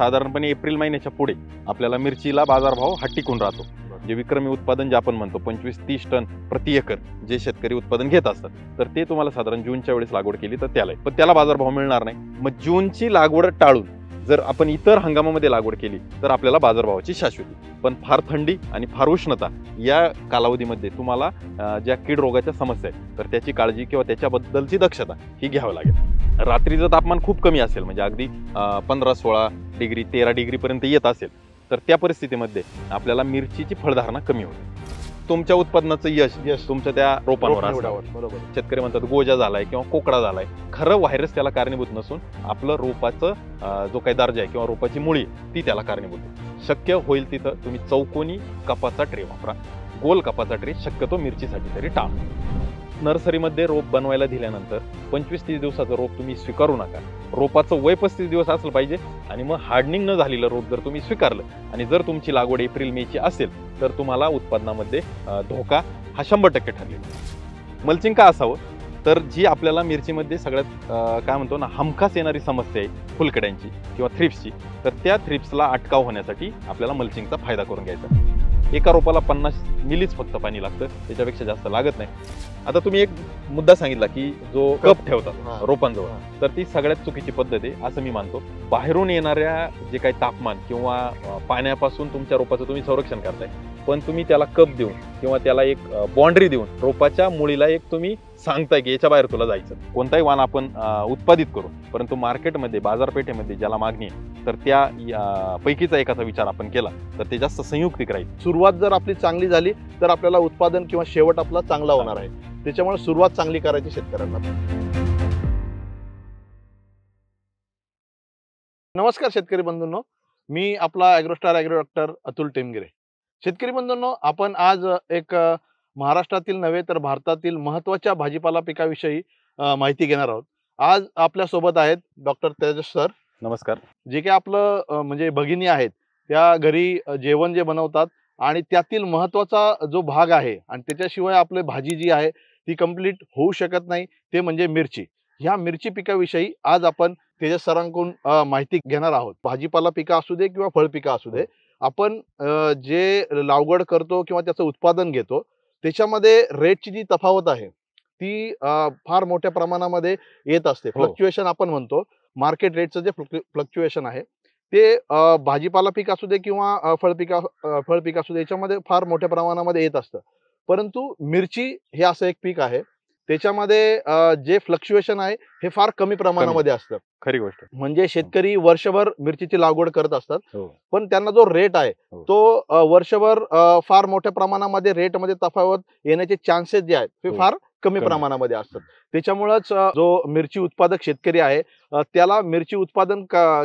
साधारणपणे एप्रिल महिन्याच्या पुढे आपल्याला मिरचीला बाजारभाव हा टिकून राहतो. जे विक्रमी उत्पादन जे आपण म्हणतो 25-30 टन प्रति एकर जे शेतकरी उत्पादन घेत असतात, तर ते तुम्हाला साधारण जूनच्या वेळेस लागवड केली तर त्याला पण त्याला बाजारभाव मिळणार नाही. मग जूनची लागवड टाळून जर आपण इतर हंगामामध्ये लागवड केली तर आपल्याला बाजारभावाची शाश्वती. पण फार थंडी आणि फार उष्णता या कालावधीमध्ये तुम्हाला ज्या कीड रोगाच्या समस्या आहेत तर त्याची काळजी किंवा त्याच्याबद्दलची दक्षता ही घ्यावी लागेल. रात्रीचं तापमान खूप कमी असेल, म्हणजे अगदी 15-16 डिग्री 13 डिग्रीपर्यंत येत असेल, तर त्या परिस्थितीमध्ये आपल्याला मिरचीची फळधारणा कमी होते. तुमच्या उत्पादनाचं यश तुमच्या त्या रोपांवर असतं. बरोबर. शेतकरी म्हणतात गोजा झालाय किंवा कोकडा झालाय, खरं व्हायरस त्याला कारणीभूत नसून आपलं रोपाचं जो काही दर्जा आहे किंवा रोपाची मुळी ती त्याला कारणीभूत आहे. शक्य होईल तिथं तुम्ही चौकोनी कपाचा ट्रे वापरा, गोल कपाचा ट्रे शक्यतो मिरचीसाठी तरी टाळा. नर्सरीमध्ये रोप बनवायला दिल्यानंतर 25-30 दिवसाचं रोप तुम्ही स्वीकारू नका. रोपाचं वय 35 दिवस असलं पाहिजे आणि मग हार्डनिंग न झालेलं रोप जर तुम्ही स्वीकारलं आणि जर तुमची लागवड एप्रिल मेची असेल तर तुम्हाला उत्पादनामध्ये धोका हा 100% ठरलेला. मल्चिंग का असावं तर जी आपल्याला मिरचीमध्ये सगळ्यात काय म्हणतो ना हमखास येणारी समस्या आहे फुलकड्यांची किंवा थ्रिप्सची, तर त्या थ्रिप्सला अटकाव होण्यासाठी आपल्याला मल्चिंगचा फायदा करून घ्यायचा. एका रोपाला 50 मिलीच फक्त पाणी लागतं, त्याच्यापेक्षा जास्त लागत नाही. आता तुम्ही एक मुद्दा सांगितला की जो कप ठेवतात रोपांजवळ, तर ती सगळ्यात चुकीची पद्धत आहे असं मी मानतो. बाहेरून येणाऱ्या जे काही तापमान किंवा पाण्यापासून तुमच्या रोपाचं तुम्ही संरक्षण करताय, पण तुम्ही त्याला कप देऊन किंवा त्याला एक बाउंड्री देऊन रोपाच्या मुळीला एक तुम्ही सांगताय की याच्या बाहेर तुला जायचं. कोणताही वाण आपण उत्पादित करू, परंतु मार्केटमध्ये बाजारपेठेमध्ये ज्याला मागणी आहे तर त्या पैकीचा एकाचा विचार आपण केला तर ते जास्त संयुक्तिक राहील. सुरुवात जर आपली चांगली झाली तर आपल्याला उत्पादन किंवा शेवट आपला चांगला होणार आहे. त्याच्यामुळे सुरुवात चांगली करायची शेतकऱ्यांना. नमस्कार शेतकरी बंधूंनो, मी आपला ॲग्रोस्टार ॲग्रो डॉक्टर अतुल टेमगिरे. शेतकरी बंधूंनो, आपण आज एक महाराष्ट्रातील नव्हे तर भारतातील महत्त्वाच्या भाजीपाला पिकाविषयी माहिती घेणार आहोत. आज आपल्या सोबत आहेत डॉक्टर तेजस सर. नमस्कार. जे काही आपलं म्हणजे भगिनी आहेत त्या घरी जेवण जे बनवतात आणि त्यातील महत्त्वाचा जो भाग आहे आणि त्याच्याशिवाय आपली भाजी जी आहे ती कंप्लीट होऊ शकत नाही, ते म्हणजे मिरची. ह्या मिरची पिकाविषयी आज आपण तेजस सरांकडून माहिती घेणार आहोत. भाजीपाला पिका असू दे किंवा फळ पिका असू दे, आपण जे लागवड करतो किंवा त्याचं उत्पादन घेतो त्याच्यामध्ये रेटची जी तफावत आहे ती फार मोठ्या प्रमाणामध्ये येत असते. फ्लक्च्युएशन आपण म्हणतो, मार्केट रेटचं जे फ्लक्च्युएशन आहे ते भाजीपाला पीक असू दे किंवा फळ पीक असू दे याच्यामध्ये फार मोठ्या प्रमाणामध्ये येत असतं. परंतु मिरची हे असं एक पीक आहे त्याच्यामध्ये जे फ्लक्च्युएशन आहे हे फार कमी प्रमाणामध्ये असतं. खरी गोष्ट. म्हणजे शेतकरी वर्षभर मिरचीची लागवड करत असतात, पण त्यांना जो रेट आहे तो वर्षभर फार मोठ्या प्रमाणामध्ये रेटमध्ये तफावत येण्याचे चान्सेस जे आहेत ते फार कमी प्रमाणामध्ये असतात. त्याच्यामुळेच जो मिरची उत्पादक शेतकरी आहे त्याला मिरची उत्पादन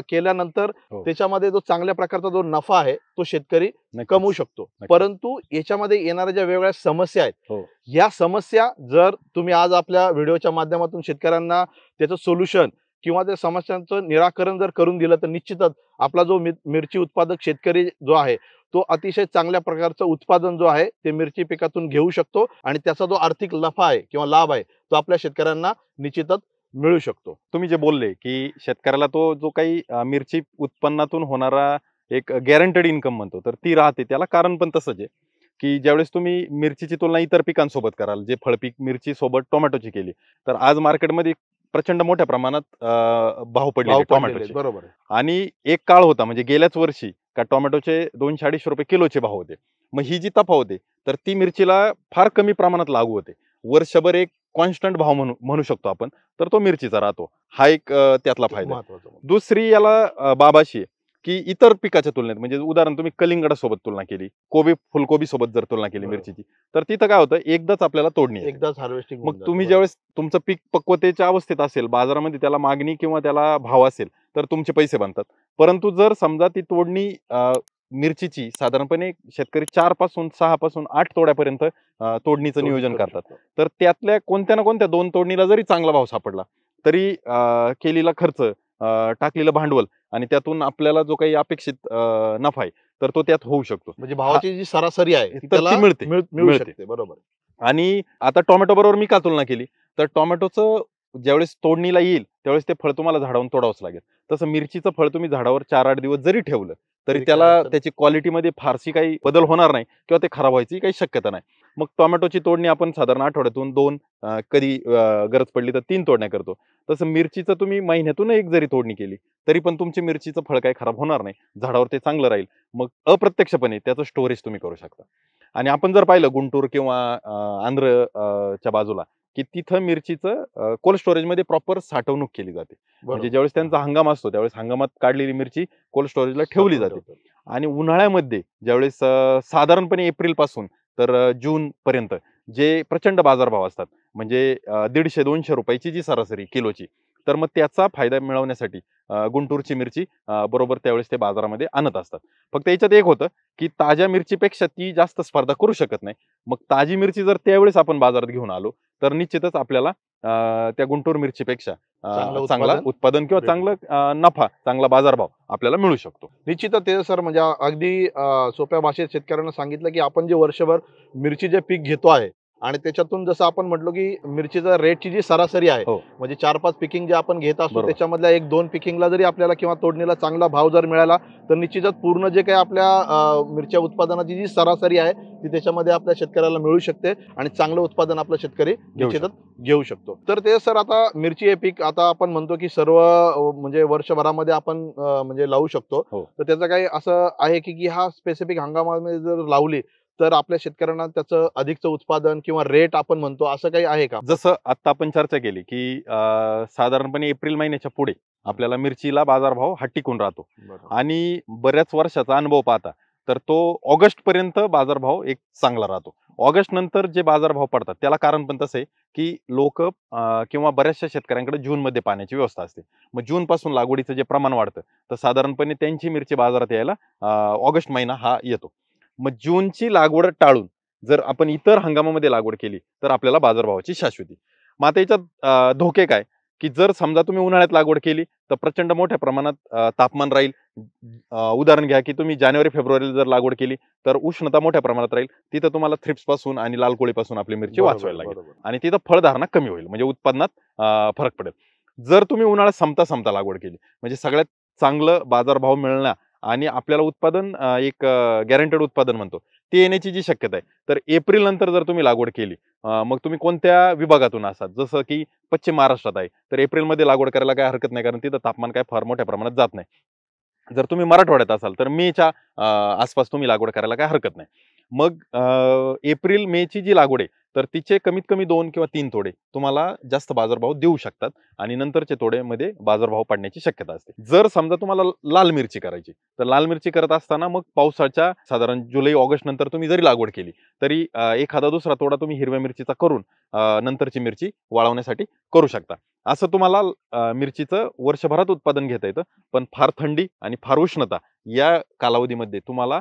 केल्यानंतर त्याच्यामध्ये जो चांगल्या प्रकारचा जो नफा आहे तो शेतकरी कमवू शकतो. परंतु याच्यामध्ये येणाऱ्या ज्या वेगवेगळ्या समस्या आहेत, या समस्या जर तुम्ही आज आपल्या व्हिडिओच्या माध्यमातून शेतकऱ्यांना त्याचं सोल्युशन किंवा त्या समस्यांचं निराकरण जर करून दिलं तर निश्चितच आपला जो मिरची उत्पादक शेतकरी जो आहे तो अतिशय चांगल्या प्रकारचं उत्पादन जो आहे ते मिरची पिकातून घेऊ शकतो आणि त्याचा जो आर्थिक नफा आहे किंवा लाभ आहे तो आपल्या शेतकऱ्यांना निश्चितच मिळू शकतो. तुम्ही जे बोलले की शेतकऱ्याला तो जो काही मिरची उत्पन्नातून होणारा एक गॅरंटेड इन्कम म्हणतो तर ती राहते. त्याला कारण पण तसंच आहे की ज्यावेळेस तुम्ही मिरचीची तुलना इतर पिकांसोबत कराल, जे फळपीक मिरची सोबत टोमॅटोची केली तर आज मार्केटमध्ये प्रचंड मोठ्या प्रमाणात भाव पडले टोमॅटोचे. बरोबर. आणि एक काळ होता म्हणजे गेल्याच वर्षी का टोमॅटोचे 200-250 रुपये किलोचे भाव होते. मग ही जी तफावत होते तर ती मिरचीला फार कमी प्रमाणात लागू होते. वर्षभर एक कॉन्स्टंट भाव म्हणू शकतो आपण, तर तो मिरचीचा राहतो. हा एक त्यातला फायदा. दुसरी याला बाबाशी की इतर पिकाच्या तुलनेत, म्हणजे उदाहरण तुम्ही कलिंगडासोबत तुलना केली, फुलकोबी सोबत जर तुलना केली मिरचीची, तर तिथं काय होतं एकदाच आपल्याला तोडणी, एकदाच हार्वेस्टिंग. मग तुम्ही ज्यावेळेस तुमचं पीक पक्वतेच्या अवस्थेत असेल, बाजारामध्ये त्याला मागणी किंवा त्याला भाव असेल तर तुमचे पैसे बनतात. परंतु जर समजा ती तोडणी मिरचीची साधारणपणे शेतकरी 4 पासून 6 पासून 8 तोड्यापर्यंत तोडणीचं नियोजन करतात, तर त्यातल्या कोणत्या ना कोणत्या 2 तोडणीला जरी चांगला भाव सापडला तरी केलेला खर्च, टाकलेलं भांडवल आणि त्यातून आपल्याला जो काही अपेक्षित नफा आहे तर तो त्यात होऊ शकतो. म्हणजे भावाची जी सरासरी आहे ती मिळते. बरोबर. आणि आता टोमॅटो बरोबर मी का तुलना केली तर टोमॅटोचं ज्यावेळेस तोडणीला येईल त्यावेळेस ते फळ तुम्हाला झाडावून तोडावंच लागेल. तसं मिरचीचं फळ तुम्ही झाडावर 4-8 दिवस जरी ठेवलं तरी तरी काय त्याला अडचण त्याची क्वालिटीमध्ये फारशी काही बदल होणार नाही किंवा ते खराब व्हायची काही शक्यता नाही. मग टोमॅटोची तोडणी आपण साधारण आठवड्यातून 2 कधी गरज पडली तर 3 तोडण्या करतो. तसं मिरचीचं तुम्ही महिन्यातून 1 जरी तोडणी केली तरी पण तुमची मिरचीचं फळ काही खराब होणार नाही. झाडावर ते चांगलं राहील. मग अप्रत्यक्षपणे त्याचं स्टोरेज तुम्ही करू शकता. आणि आपण जर पाहिलं गुंटूर किंवा आंध्र च्या बाजूला, की तिथं मिरचीचं कोल्ड स्टोरेजमध्ये प्रॉपर साठवणूक केली जाते. म्हणजे ज्यावेळेस त्यांचा हंगाम असतो त्यावेळेस हंगामात काढलेली मिरची कोल्ड स्टोरेजला ठेवली जाते. आणि उन्हाळ्यामध्ये ज्यावेळेस साधारणपणे एप्रिलपासून तर जून पर्यंत जे प्रचंड बाजारभाव असतात म्हणजे 150-200 रुपयाची जी सरासरी किलोची, तर मग त्याचा फायदा मिळवण्यासाठी गुंटूरची मिरची बरोबर त्यावेळेस ते बाजारामध्ये आणत असतात. फक्त याच्यात एक होतं की ताज्या मिरचीपेक्षा ती जास्त स्पर्धा करू शकत नाही. मग ताजी मिरची जर त्यावेळेस आपण बाजारात घेऊन आलो तर निश्चितच आपल्याला त्या गुंटूर मिरचीपेक्षा चांगला उत्पादन किंवा चांगलं नफा, चांगला बाजारभाव आपल्याला मिळू शकतो. निश्चितच ते सर म्हणजे अगदी सोप्या भाषेत शेतकऱ्यांना सांगितलं की आपण जे वर्षभर मिरची जे पीक घेतो आहे आणि त्याच्यातून जसं आपण म्हटलो की मिरचीचा रेटची जी सरासरी आहे हो. म्हणजे 4-5 पिकिंग जे आपण घेत असतो बरोबर. त्याच्यामधल्या 1-2 पिकिंगला जरी आपल्याला किंवा तोडणीला चांगला भाव जर मिळाला तर निश्चितच पूर्ण जे काही आपल्या मिरच्या उत्पादनाची जी सरासरी आहे ती त्याच्यामध्ये आपल्या शेतकऱ्याला मिळू शकते आणि चांगलं उत्पादन आपला शेतकरी निश्चितच घेऊ शकतो. तर ते सर आता मिरची हे पीक आता आपण म्हणतो की सर्व म्हणजे वर्षभरामध्ये आपण म्हणजे लावू शकतो. हो. तर त्याचं काही असं आहे की हा स्पेसिफिक हंगामामध्ये जर लावली तर आपल्या शेतकऱ्यांना त्याचं अधिकचं उत्पादन किंवा रेट आपण म्हणतो असं काही आहे का? जसं आता आपण चर्चा केली की साधारणपणे एप्रिल महिन्याच्या पुढे आपल्याला मिरचीला बाजारभाव हा टिकून राहतो. आणि बऱ्याच वर्षाचा अनुभव पाहता तर तो ऑगस्ट पर्यंत बाजारभाव एक चांगला राहतो. ऑगस्ट नंतर जे बाजारभाव पडतात त्याला कारण पण तसं आहे की लोक किंवा बऱ्याचशा शेतकऱ्यांकडे जूनमध्ये पाण्याची व्यवस्था असते. मग जून पासून लागवडीचं जे प्रमाण वाढतं तर साधारणपणे त्यांची मिरची बाजारात यायला ऑगस्ट महिना हा येतो. मग जूनची लागवड टाळून जर आपण इतर हंगामामध्ये लागवड केली तर आपल्याला बाजारभावाची शाश्वती. मग आता याच्यात धोके काय की जर समजा तुम्ही उन्हाळ्यात लागवड केली तर प्रचंड मोठ्या प्रमाणात तापमान राहील. उदाहरण घ्या की तुम्ही जानेवारी-फेब्रुवारीला जर लागवड केली तर उष्णता मोठ्या प्रमाणात राहील. तिथं तुम्हाला थ्रिप्स पासून आणि लाल कोळीपासून आपली मिरची वाचवायला लागेल आणि तिथं फळधारणा कमी होईल म्हणजे उत्पादनात फरक पडेल. जर तुम्ही उन्हाळ्यात संपता लागवड केली म्हणजे सगळ्यात चांगलं बाजारभाव मिळणं आणि आपल्याला उत्पादन एक गॅरंटेड उत्पादन म्हणतो ते येण्याची जी शक्यता आहे तर एप्रिल नंतर जर तुम्ही लागवड केली मग तुम्ही कोणत्या विभागातून असाल जसं की पश्चिम महाराष्ट्रात आहे तर एप्रिलमध्ये लागवड करायला काय हरकत नाही कारण तिथं तापमान काय फार मोठ्या प्रमाणात जात नाही. जर तुम्ही मराठवाड्यात असाल तर मेच्या आसपास तुम्ही लागवड करायला काय हरकत नाही. मग एप्रिल मेची जी लागवड आहे तर तिचे कमीत कमी 2 किंवा 3 तोडे तुम्हाला जास्त बाजारभाव देऊ शकतात आणि नंतरचे तोडेमध्ये बाजारभाव पडण्याची शक्यता असते. जर समजा तुम्हाला लाल मिरची करायची तर लाल मिरची करत असताना मग पावसाच्या साधारण जुलै ऑगस्ट नंतर तुम्ही जरी लागवड केली तरी एखादा दुसरा तोडा तुम्ही हिरव्या मिरचीचा करून नंतरची मिरची वाळवण्यासाठी करू शकता. असं तुम्हाला मिरचीचं वर्षभरात उत्पादन घेता येतं. पण फार थंडी आणि फार उष्णता या कालावधीमध्ये तुम्हाला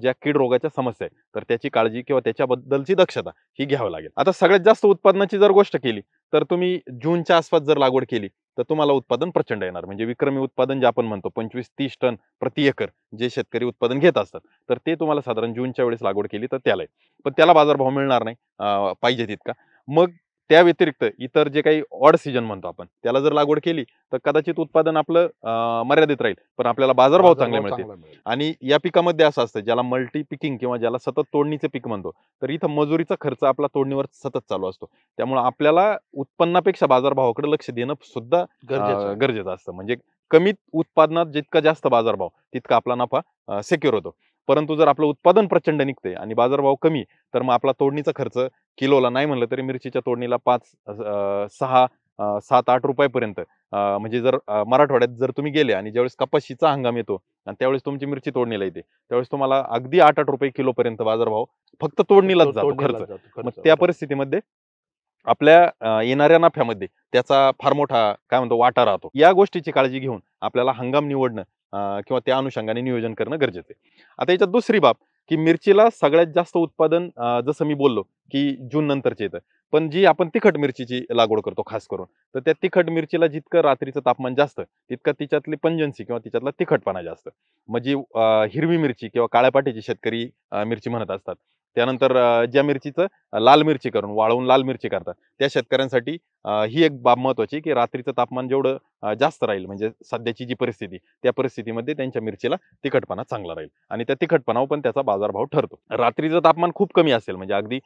ज्या कीड रोगाच्या समस्या आहेत तर त्याची काळजी किंवा त्याच्याबद्दलची दक्षता ही घ्यावी लागेल. आता सगळ्यात जास्त उत्पादनाची जर गोष्ट केली तर तुम्ही जूनच्या आसपास जर लागवड केली तर तुम्हाला उत्पादन प्रचंड येणार. म्हणजे विक्रमी उत्पादन जे आपण म्हणतो 25-30 टन प्रति एकर जे शेतकरी उत्पादन घेत असतात तर ते तुम्हाला साधारण जूनच्या वेळेस लागवड केली तर त्याला पण त्याला बाजारभाव मिळणार नाही पाहिजे तितका. मग त्या व्यतिरिक्त इतर जे काही ऑड सीजन म्हणतो आपण त्याला जर लागवड केली तर कदाचित उत्पादन आपलं मर्यादित राहील पण आपल्याला बाजारभाव चांगले मिळतील. आणि या पिकामध्ये असं असतं ज्याला मल्टी पिकिंग किंवा ज्याला सतत तोडणीचे पीक म्हणतो तर इथं मजुरीचा खर्च आपला तोडणीवर सतत चालू असतो. त्यामुळे आपल्याला उत्पन्नापेक्षा बाजारभावाकडे लक्ष देणं सुद्धा गरजेचं असतं. म्हणजे कमीत उत्पादनात जितका जास्त बाजारभाव तितका आपला नफा सिक्युअर होतो. परंतु जर आपलं उत्पादन प्रचंड निघते आणि बाजारभाव कमी तर मग आपला तोडणीचा खर्च किलोला नाही म्हणलं तरी मिरचीच्या तोडणीला 5-6-7-8 रुपयापर्यंत म्हणजे जर मराठवाड्यात जर तुम्ही गेले आणि ज्यावेळेस कपाशीचा हंगाम येतो आणि त्यावेळेस तुमची मिरची तोडणीला येते त्यावेळेस तुम्हाला अगदी 8-8 रुपये किलोपर्यंत बाजारभाव फक्त तोडणीलाच जातो खर्च. मग त्या परिस्थितीमध्ये आपल्या येणाऱ्या नफ्यामध्ये त्याचा फार मोठा काय म्हणतो वाटा राहतो. या गोष्टीची काळजी घेऊन आपल्याला हंगाम निवडणं किंवा त्या अनुषंगाने नियोजन करणं गरजेचं आहे. आता याच्यात दुसरी बाब की मिरचीला सगळ्यात जास्त उत्पादन जसं मी बोललो की जून नंतरचे येतं. पण जी आपण तिखट मिरचीची लागवड करतो खास करून तर त्या तिखट मिरचीला जितकं रात्रीचं तापमान जास्त तितकं तिच्यातली पंजन्सी किंवा तिच्यातला तिखटपणा जास्त. म्हणजे हिरवी मिरची किंवा काळ्या पाटीची शेतकरी मिरची म्हणत असतात त्यानंतर ज्या मिरचीचं लाल मिरची करून वाळवून लाल मिरची करतात त्या शेतकऱ्यांसाठी ही एक बाब महत्वाची की रात्रीचं तापमान जेवढं जास्त राहील म्हणजे सध्याची जी परिस्थिती त्या परिस्थितीमध्ये त्यांच्या मिरचीला तिखटपणा चांगला राहील आणि त्या तिखटपणावर पण त्याचा बाजारभाव ठरतो. रात्रीचं तापमान खूप कमी असेल म्हणजे अगदी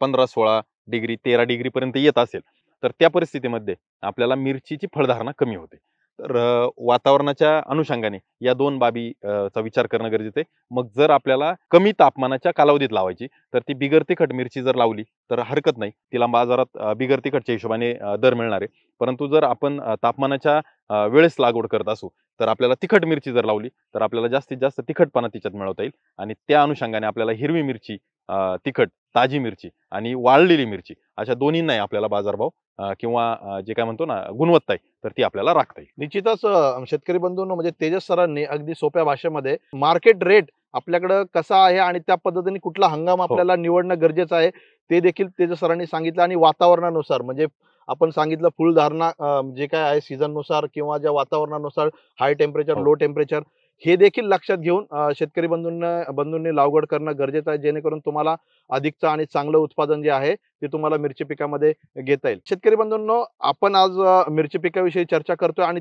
15-16 डिग्री 13 डिग्री पर्यंत येत असेल तर त्या परिस्थितीमध्ये आपल्याला मिरचीची फळधारणा कमी होते. तर वातावरणाच्या अनुषंगाने या दोन बाबी चा विचार करणं गरजेचं आहे. मग जर आपल्याला कमी तापमानाच्या कालावधीत लावायची तर ती बिगर तिखट मिरची जर लावली तर हरकत नाही, तिला बाजारात बिगर तिखटच्या हिशोबाने दर मिळणार आहे. परंतु जर आपण तापमानाच्या वेळेस लागवड करत असू तर आपल्याला तिखट मिरची जर लावली तर आपल्याला जास्तीत जास्त तिखटपणा तिच्यात मिळवता येईल आणि त्या अनुषंगाने आपल्याला हिरवी मिरची, तिखट ताजी मिरची आणि वाळलेली मिरची अशा दोन्हींनाही आपल्याला बाजारभाव किंवा जे काय म्हणतो ना गुणवत्ता आहे तर ती आपल्याला राखता येईल. निश्चितच शेतकरी बंधूंनो, म्हणजे तेजस सरांनी अगदी सोप्या भाषेमध्ये मार्केट रेट आपल्याकडं कसा आहे आणि त्या पद्धतीने कुठला हंगाम आपल्याला निवडणं गरजेचं आहे ते देखील तेजस सरांनी सांगितलं. आणि वातावरणानुसार म्हणजे आपण सांगितलं फुलधारणा जे काय आहे सीझननुसार किंवा ज्या वातावरणानुसार हाय टेम्परेचर लो टेम्परेचर हे देखील लक्षात घेऊन शेतकरी बंधूंनी लागवड करणं गरजेचं आहे, जेणेकरून तुम्हाला अधिकचं आणि चांगलं उत्पादन जे आहे ते तुम्हाला मिरची पिकामध्ये घेता येईल. शेतकरी बंधूंनो, आपण आज मिरची पिकाविषयी चर्चा करतोय आणि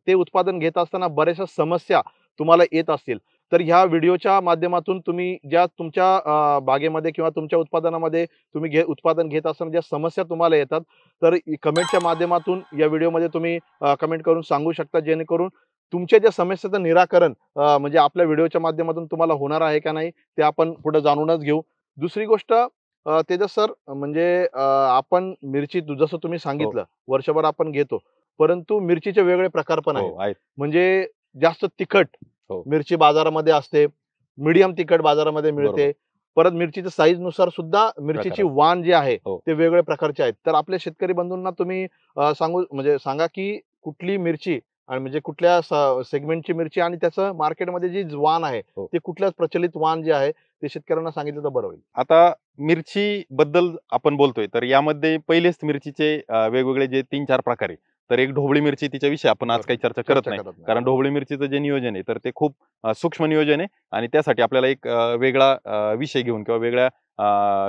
ते उत्पादन घेत असताना बऱ्याचशा समस्या तुम्हाला येत असतील. तर ह्या व्हिडिओच्या माध्यमातून तुम्ही ज्या तुमच्या बागेमध्ये किंवा तुमच्या उत्पादनामध्ये तुम्ही उत्पादन घेत असताना ज्या समस्या तुम्हाला येतात तर कमेंटच्या माध्यमातून या व्हिडिओमध्ये तुम्ही कमेंट करून सांगू शकता, जेणेकरून तुमच्या ज्या समस्येचं निराकरण म्हणजे आपल्या व्हिडिओच्या माध्यमातून तुम्हाला होणार आहे का नाही ते आपण पुढे जाणूनच घेऊ. दुसरी गोष्ट तेजस सर, म्हणजे आपण मिरची जसं तुम्ही सांगितलं वर्षभर आपण घेतो, परंतु मिरचीचे वेगळे प्रकार पण आहेत. म्हणजे जास्त तिखट मिरची बाजारामध्ये असते, मीडियम तिखट बाजारामध्ये मिळते. परत मिरचीच्या साईज नुसार सुद्धा मिरचीची वाण जी आहे ते वेगवेगळ्या प्रकारचे आहेत. तर आपल्या शेतकरी बंधूंना तुम्ही सांगा की कुठली मिरची आणि म्हणजे कुठल्या सेगमेंटची मिरची आणि त्याचं मार्केटमध्ये जी वाण आहे ते कुठल्या प्रचलित वाण जे आहे ते शेतकऱ्यांना सांगितलं तर बरं होईल. आता मिरची बद्दल आपण बोलतोय तर यामध्ये पहिलेच मिरचीचे वेगवेगळे जे 3-4 प्रकार आहे. तर एक ढोबळी मिरची तिच्याविषयी आपण आज काही चर्चा करत नाही, कारण ढोबळी मिरचीचं जे नियोजन आहे तर ते खूप सूक्ष्म नियोजन आहे आणि त्यासाठी आपल्याला एक वेगळा विषय घेऊन किंवा वेगळ्या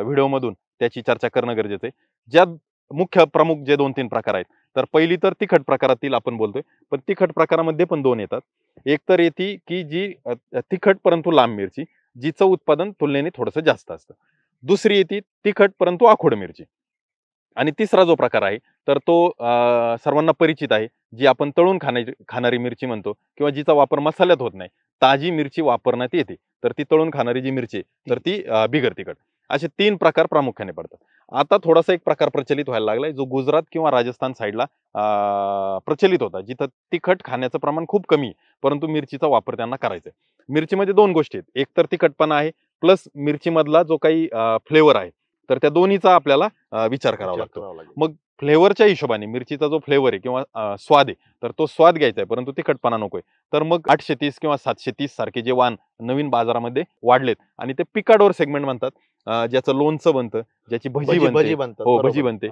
व्हिडिओमधून त्याची चर्चा करणं गरजेचं आहे. ज्या मुख्य प्रमुख जे 2-3 प्रकार आहेत तर पहिली तर तिखट प्रकारातील आपण बोलतोय, पण तिखट प्रकारामध्ये पण 2 येतात. एक तर येते की जी तिखट परंतु लांब मिरची जिचं उत्पादन तुलनेने थोडंसं जास्त असतं. दुसरी येते तिखट परंतु आखोड मिरची. आणि तिसरा जो प्रकार आहे तर तो सर्वांना परिचित आहे, जी आपण तळून खाणारी मिरची म्हणतो किंवा जिचा वापर मसाल्यात होत नाही, ताजी मिरची वापरण्यात येते. तर ती तळून खाणारी जी मिरची तर ती बिगर तिखट. असे 3 प्रकार प्रामुख्याने पडतात. आता थोडासा एक प्रकार प्रचलित व्हायला लागलाय जो गुजरात किंवा राजस्थान साईडला प्रचलित होता, जिथं तिखट खाण्याचं प्रमाण खूप कमी परंतु मिरचीचा वापर त्यांना करायचा आहे. मिरचीमध्ये 2 गोष्टी आहेत, एक तर तिखटपणा आहे प्लस मिरचीमधला जो काही फ्लेवर आहे तर त्या दोन्हीचा आपल्याला विचार करावा लागतो. मग फ्लेवरच्या हिशोबाने मिरचीचा जो फ्लेवर आहे किंवा स्वाद आहे तर तो स्वाद घ्यायचा आहे परंतु तिखटपणा नकोय. तर मग 830 किंवा 730 सारखे जे वाण नवीन बाजारामध्ये वाढलेत आणि ते पिकाडोर सेगमेंट म्हणतात, ज्याचं लोणचं बनतं, ज्याची भजी भजी बनते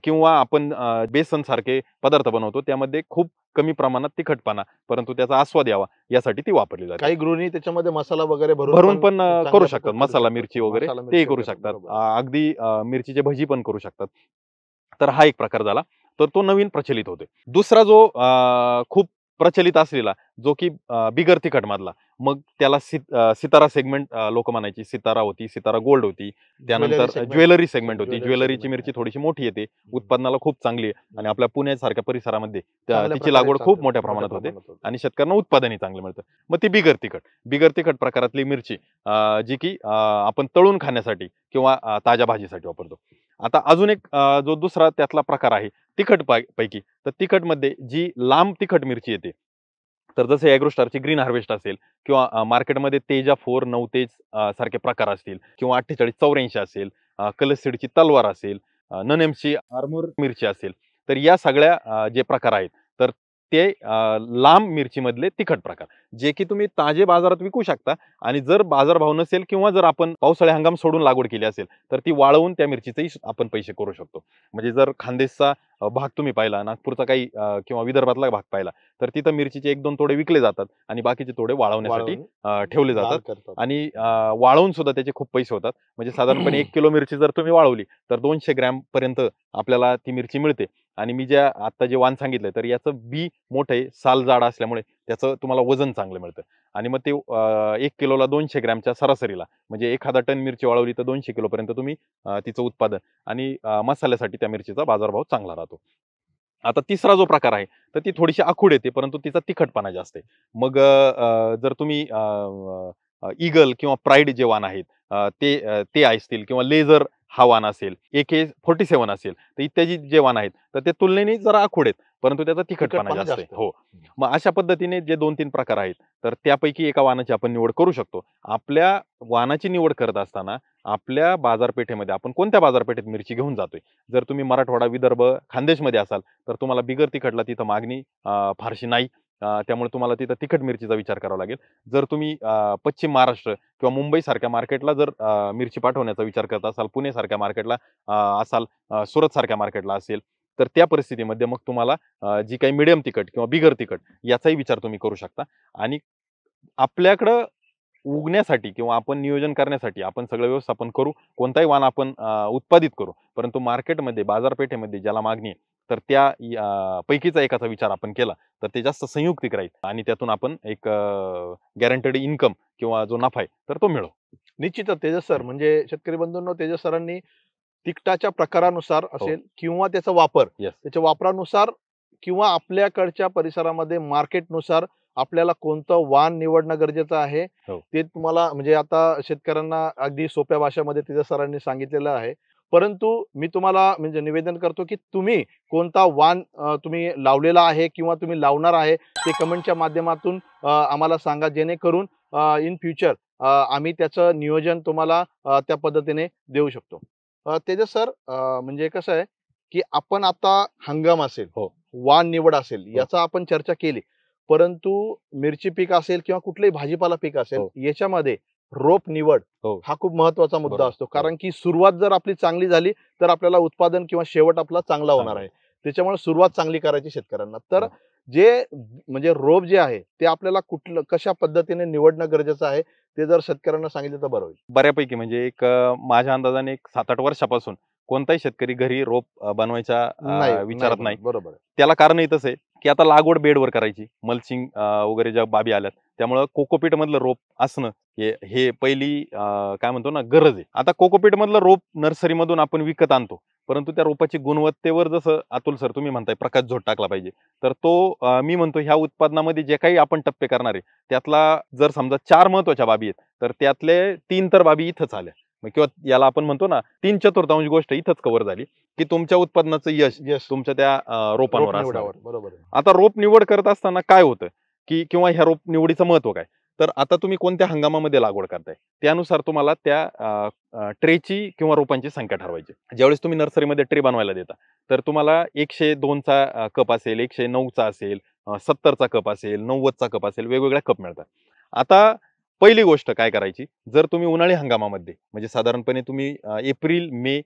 किंवा आपण बेसन सारखे पदार्थ बनवतो त्यामध्ये खूप कमी प्रमाणात तिखटपणा परंतु त्याचा आस्वाद यावा यासाठी ती वापरली जाते. काही गृहिणी त्याच्यामध्ये मसाला वगैरे भरून पण करू शकतात, मसाला मिरची वगैरे ते करू शकतात, अगदी मिरचीचे भजी पण करू शकतात. तर हा एक प्रकार झाला, तर तो नवीन प्रचलित होते. दुसरा जो खूप प्रचलित असलेला जो की बिगर तिखट मधला, मग त्याला सितारा सेगमेंट लोक म्हणायची. सितारा होती, सितारा गोल्ड होती, त्यानंतर ज्वेलरी सेगमेंट होती. ज्वेलरीची मिरची थोडीशी मोठी येते, उत्पादनाला खूप चांगली आहे आणि आपल्या पुण्यासारख्या परिसरामध्ये तिची लागवड खूप मोठ्या प्रमाणात होते आणि शेतकऱ्यांना उत्पादनही चांगलं मिळतं. मग ती बिगर तिखट प्रकारातली मिरची जी की आपण तळून खाण्यासाठी किंवा ताज्या भाजीसाठी वापरतो. आता अजून एक जो दुसरा त्यातला प्रकार आहे तिखट पैकी, तर तिखट मध्ये जी लांब तिखट मिरची येते तर जसे ॲग्रोस्टारची ग्रीन हार्वेस्ट असेल किंवा मार्केटमध्ये तेजा 4 9 सारखे प्रकार असतील किंवा 4884 असेल, कलसीडची तलवार असेल, ननेमची आर्मोर मिरची असेल, तर या सगळ्या जे प्रकार आहेत तर ते लांब मिरचीमधले तिखट प्रकार, जे की तुम्ही ताजे बाजारात विकू शकता. आणि जर बाजारभाव नसेल किंवा जर आपण पावसाळी हंगाम सोडून लागवड केली असेल तर ती वाळवून त्या मिरचीचेही आपण पैसे करू शकतो. म्हणजे जर खानदेशचा भाग तुम्ही पाहिला, नागपूरचा काही किंवा विदर्भातला भाग पाहिला, तर तिथं मिरचीचे 1-2 तोडे विकले जातात आणि बाकीचे तोडे वाळवण्यासाठी ठेवले जातात. आणि वाळवून सुद्धा त्याचे खूप पैसे होतात. म्हणजे साधारणपणे 1 किलो मिरची जर तुम्ही वाळवली तर 200 ग्रॅम पर्यंत आपल्याला ती मिरची मिळते. आणि मी ज्या आता जे वाण सांगितलंय तर याचं बी मोठं आहे, साल जाड असल्यामुळे त्याचं तुम्हाला वजन चांगलं मिळतं. आणि मग ते 1 किलोला 200 ग्रॅमच्या सरासरीला, म्हणजे एखादा टन मिरची वाळवली तर 200 किलो पर्यंत तुम्ही तिचं उत्पादन आणि मसाल्यासाठी त्या मिरचीचा बाजारभाव चांगला राहतो. आता तिसरा जो प्रकार आहे तर ती थोडीशी आखूड येते, परंतु तिचा तिखटपणा जास्त आहे. मग जर तुम्ही ईगल किंवा प्राईड जे वाण आहेत ते असतील किंवा लेझर हा वाण असेल, AK-47 असेल, तर इत्यादी जे वाण आहेत तर ते तुलनेने जरा आखूड आहेत, परंतु त्याचा तिखटपणा जास्त आहे. हो. मग अशा पद्धतीने जे 2-3 प्रकार आहेत तर त्यापैकी एका वाणाची आपण निवड करू शकतो. आपल्या वाणाची निवड करत असताना आपल्या बाजारपेठेमध्ये आपण कोणत्या बाजारपेठेत मिरची घेऊन जातोय. जर तुम्ही मराठवाडा, विदर्भ, खानदेशमध्ये असाल तर तुम्हाला बिगर तिखटला तिथं मागणी फारशी नाही. त्यामुळे तुम्हाला तिथं तिखट मिरचीचा विचार करावा लागेल. जर तुम्ही पश्चिम महाराष्ट्र किंवा मुंबई सारख्या मार्केटला जर मिरची पाठवण्याचा विचार करत असाल, पुणे सारख्या मार्केटला असाल, सुरत सारख्या मार्केटला असेल, तर त्या परिस्थितीमध्ये मग तुम्हाला जी काही मिडियम तिखट किंवा बिगर तिखट याचाही विचार तुम्ही करू शकता. आणि आपल्याकडं उगण्यासाठी किंवा आपण नियोजन करण्यासाठी आपण सगळं व्यवस्थापन करू, कोणताही वाण आपण उत्पादित करू, परंतु मार्केटमध्ये, बाजारपेठेमध्ये ज्याला मागणी आहे तर त्या पैकीचा एकाचा विचार आपण केला तर ते जास्त संयुक्तिक राहील आणि त्यातून आपण एक गॅरंटेड इन्कम किंवा जो नफा आहे तर तो मिळवू. निश्चितच तेजस सर, म्हणजे शेतकरी बंधूंनो, तेजस सरांनी तिखटाच्या प्रकारानुसार असेल किंवा त्याचा वापर, त्याच्या वापरानुसार किंवा आपल्याकडच्या परिसरामध्ये मार्केटनुसार आपल्याला कोणतं वाण निवडणं गरजेचं आहे ते तुम्हाला, म्हणजे आता शेतकऱ्यांना अगदी सोप्या भाषेमध्ये तेजस सरांनी सांगितलेलं आहे. परंतु मी तुम्हाला म्हणजे निवेदन करतो की तुम्ही कोणता वाण तुम्ही लावलेला आहे किंवा तुम्ही लावणार आहे ते कमेंटच्या माध्यमातून आम्हाला सांगा, जेणेकरून इन फ्युचर आम्ही त्याचं नियोजन तुम्हाला त्या पद्धतीने देऊ शकतो. तेजस सर, म्हणजे कसं आहे की आपण आता हंगाम असेल, वाण निवड असेल, याचा आपण चर्चा केली, परंतु मिरची पीक असेल किंवा कुठलंही भाजीपाला पीक असेल, याच्यामध्ये रोप निवड हा खूप महत्वाचा मुद्दा असतो. कारण की सुरुवात जर आपली चांगली झाली तर आपल्याला उत्पादन किंवा शेवट आपला चांगला होणार आहे. त्याच्यामुळे सुरुवात चांगली करायची शेतकऱ्यांना. तर जे म्हणजे रोप जे आहे ते आपल्याला कुठलं कशा पद्धतीने निवडणं गरजेचं आहे ते जर शेतकऱ्यांना सांगितलं तर बरं होईल. बऱ्यापैकी म्हणजे एक माझ्या अंदाजाने एक 7-8 वर्षापासून कोणताही शेतकरी घरी रोप बनवायचा विचारत नाही. बरोबर. त्याला कारण तसं आहे की आता लागवड बेडवर करायची, मल्चिंग वगैरे ज्या बाबी आल्यात, त्यामुळं कोकोपीट मधलं रोप असणं हे पहिली काय म्हणतो ना गरज आहे. आता कोकोपीट मधलं रोप नर्सरीमधून आपण विकत आणतो, परंतु त्या रोपाची गुणवत्तेवर जसं अतुल सर तुम्ही म्हणताय प्रकाश झोत टाकला पाहिजे, तर तो मी म्हणतो ह्या उत्पादनामध्ये जे काही आपण टप्पे करणार आहे त्यातला जर समजा 4 महत्वाच्या बाबी आहेत तर त्यातले 3 तर बाबी इथंच आल्या, किंवा याला आपण म्हणतो ना 3/4 गोष्ट इथंच कव्हर झाली की तुमच्या उत्पादनाचं यश तुमच्या त्या रोपांवर असणार. बरोबर. आता रोप निवड करत असताना काय होतं की किंवा ह्या रोप निवडीचं महत्व काय, तर आता तुम्ही कोणत्या हंगामामध्ये लागवड करताय त्यानुसार तुम्हाला त्या ट्रेची किंवा रोपांची संख्या ठरवायची. ज्यावेळेस तुम्ही नर्सरीमध्ये ट्रे बनवायला देता तर तुम्हाला 102चा कप असेल, 109चा असेल, 70चा कप असेल, 90चा कप असेल, वेगवेगळ्या कप मिळतात. आता पहिली गोष्ट काय करायची, जर तुम्ही उन्हाळी हंगामामध्ये म्हणजे साधारणपणे तुम्ही एप्रिल मे